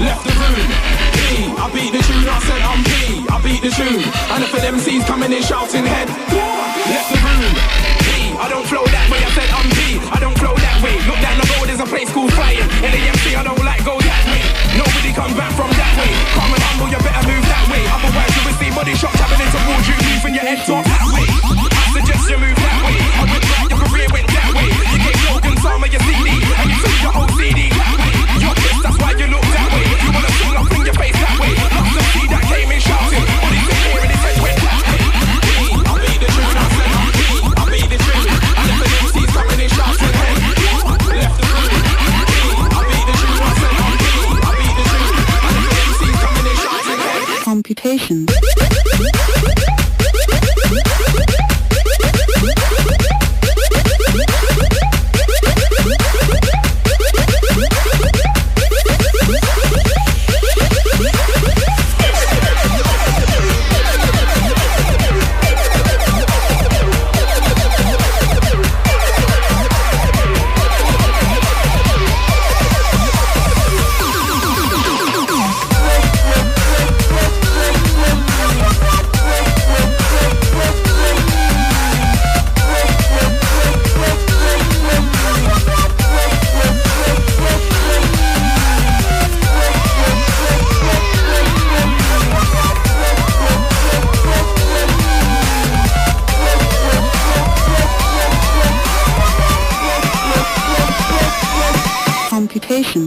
left the room. P, I beat the tune, I said I'm P, I beat the tune. And if an MC's coming in shouting head, left the room. P, I don't flow that way, I said I'm P, I don't flow that way. Look down the road, there's a place called Flying. In the MC, I don't like go that way. Nobody comes back from that way. Calm and humble, you better move that way. Otherwise you will see body shots happening towards you, moving your head top that way. I suggest you move that way. I went right, your career went that way. You gave Logan some of your CD, and you took your whole CD that way. You're pissed, that's why you look that way. You wanna sing up in your face that way. Lots of key that came in shouting, but he's in here and his head went that way. I beat the tune, I said I'm P, I beat the tune. And if an MC's coming in shouting, hey, left the room. I beat the tune, I said I'm P, I beat the tune. And if an MC's coming in shouting, hey. Computation. Computation.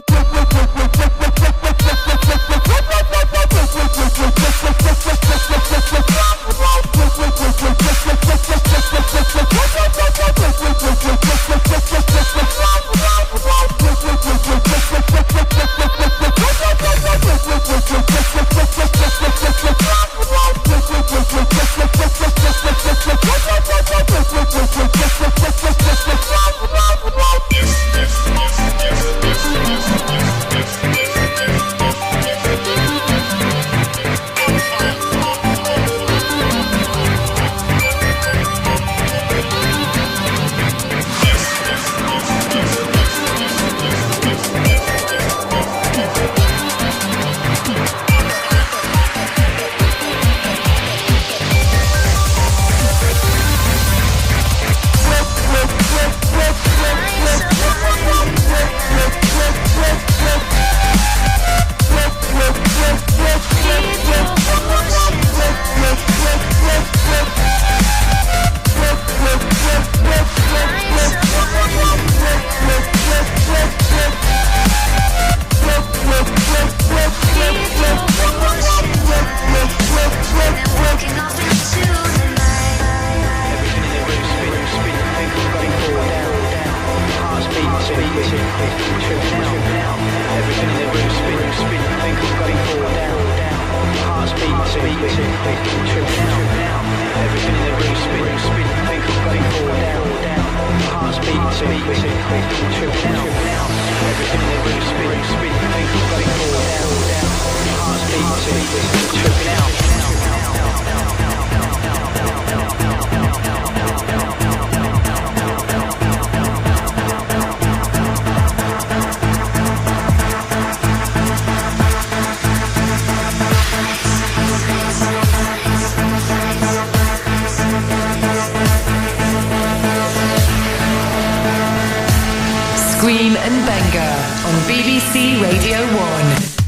Skream and Benga on BBC Radio 1.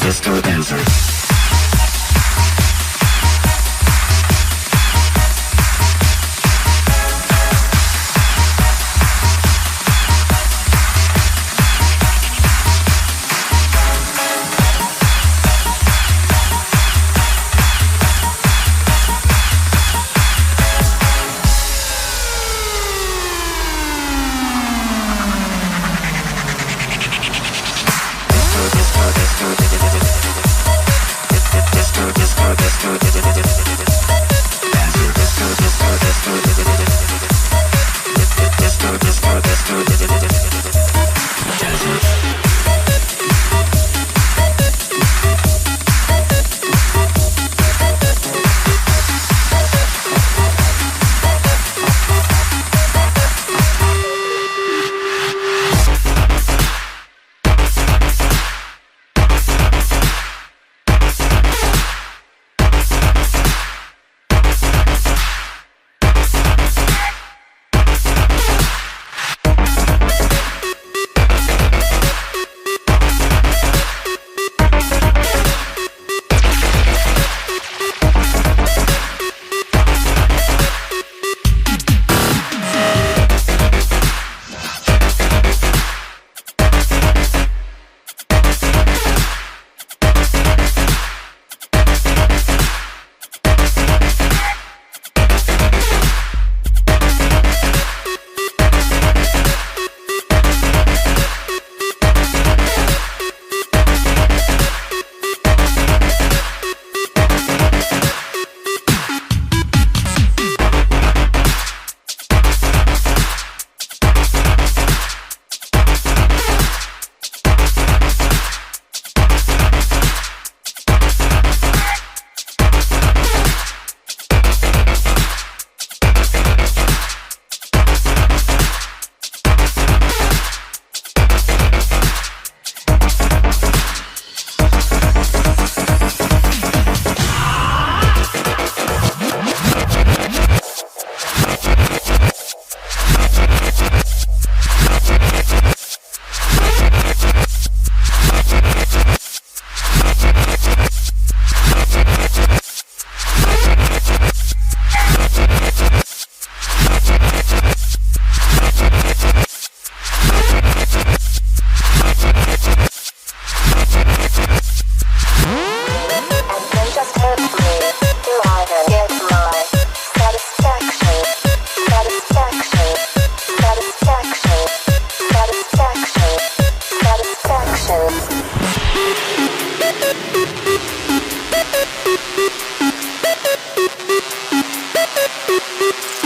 Disco dancer.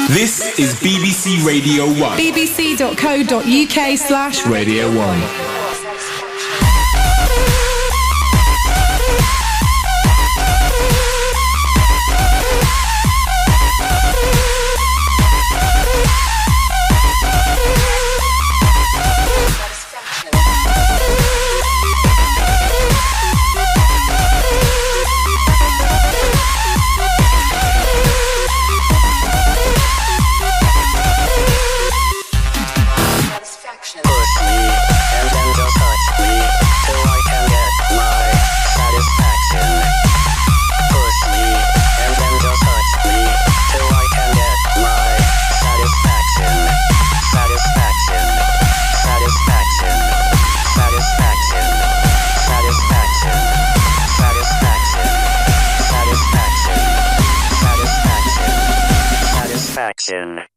This is BBC Radio 1. bbc.co.uk/Radio 1. Satisfaction.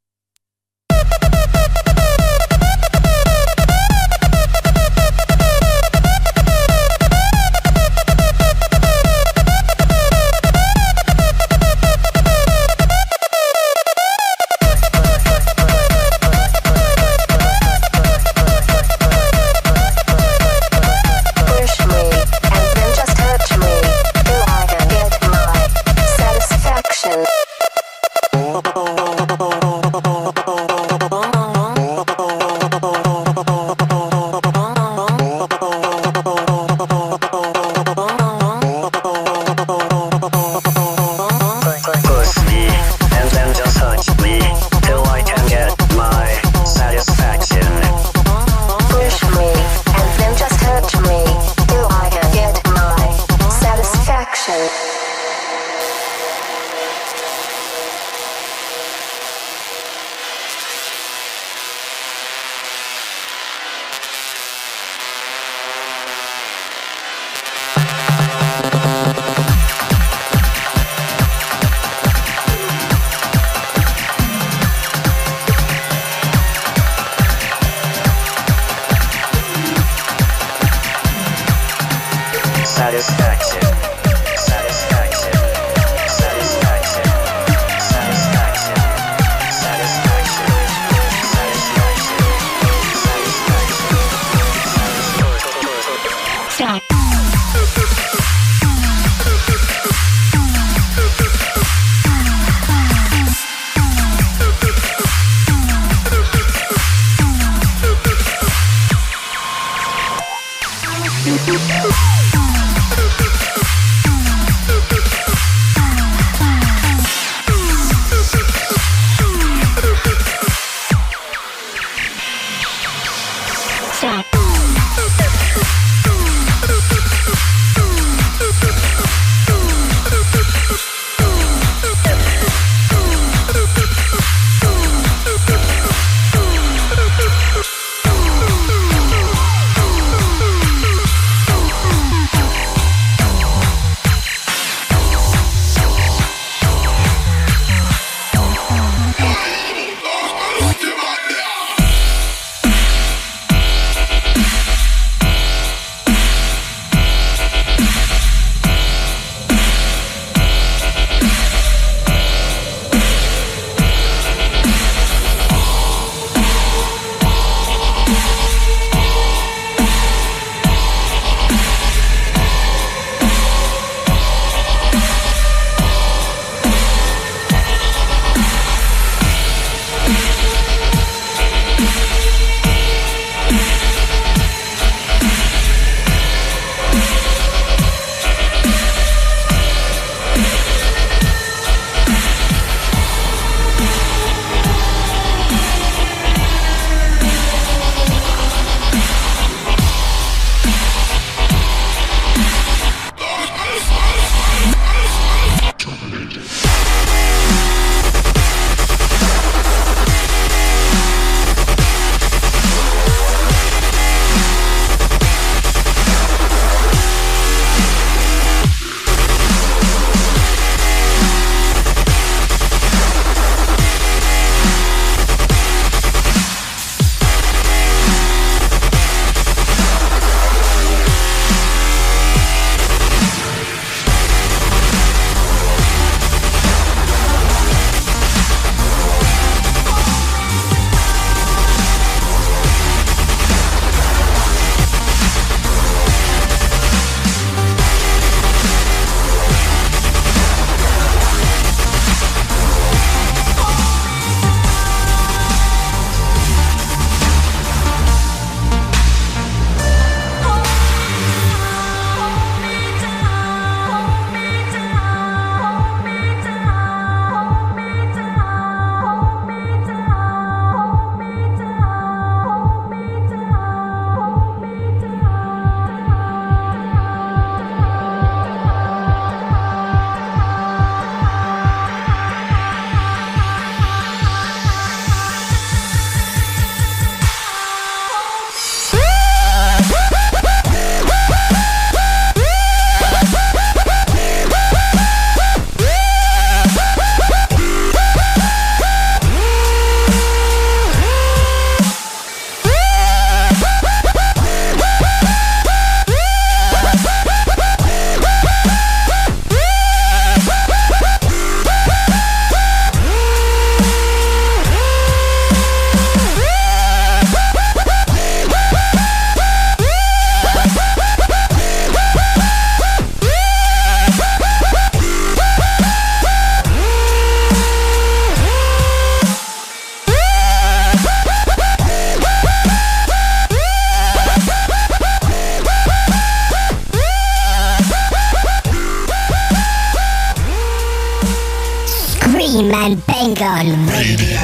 Skream and Benga on Radio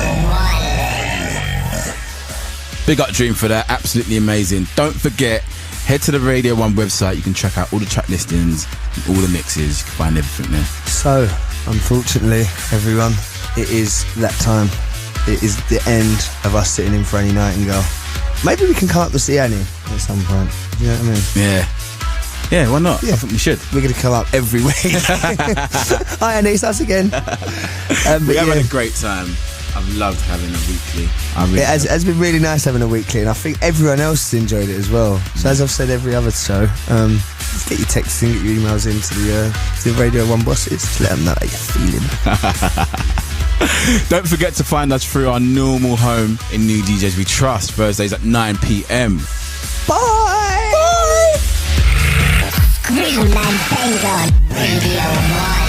1. Big up Dream for that. Absolutely amazing. Don't forget, head to the Radio 1 website. You can check out all the track listings and all the mixes. You can find everything there. So, unfortunately, everyone, it is that time. It is the end of us sitting in for Annie Nightingale. Maybe we can come up to see Annie at some point. You know what I mean? Yeah. Yeah, why not? Yeah. I think we should. We're going to come up every week. Hi Annie, it's us again. We have had a great time. I've loved having a weekly. It has been really nice having a weekly, and I think everyone else has enjoyed it as well. So as I've said every other show, just get your texts in, get your emails in to the Radio 1 bosses to let them know how you're feeling. Don't forget to find us through our normal home in New DJs We Trust, Thursdays at 9 p.m. Bye! Bye! Skream and Benga on Radio 1.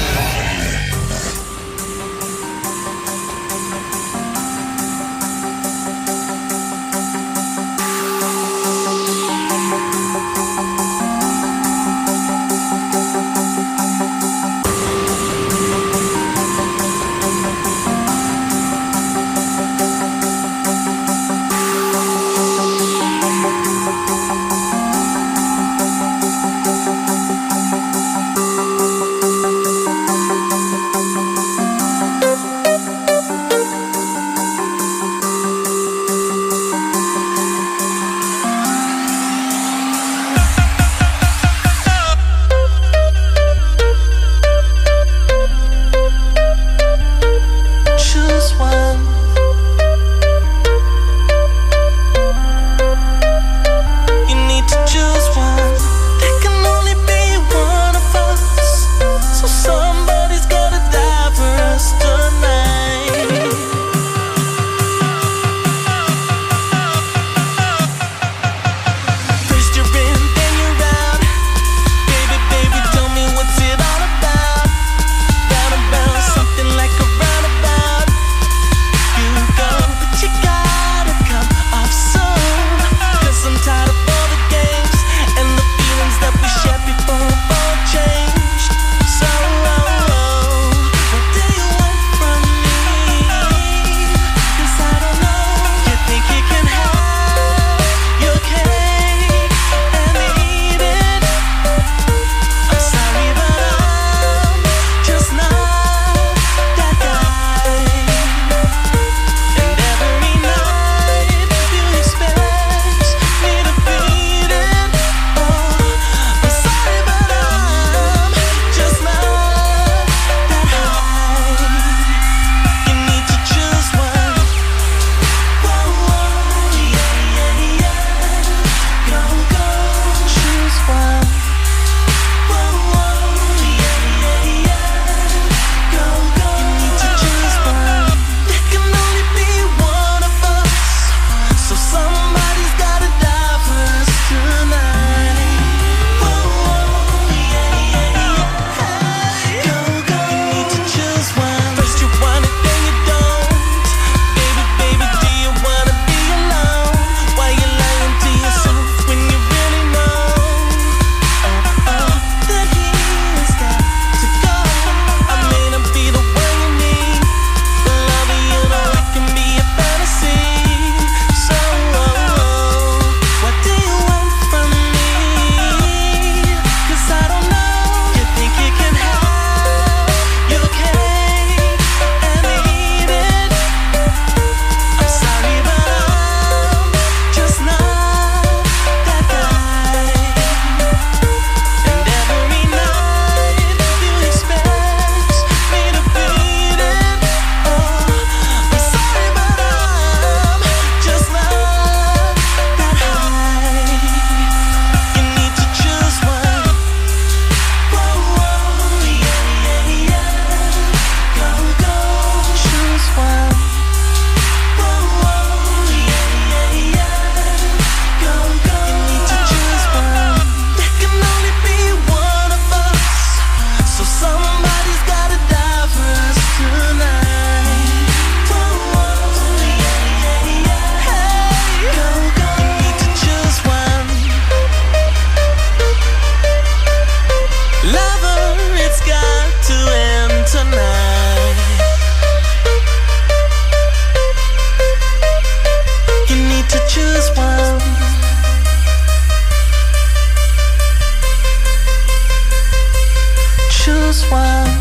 this one.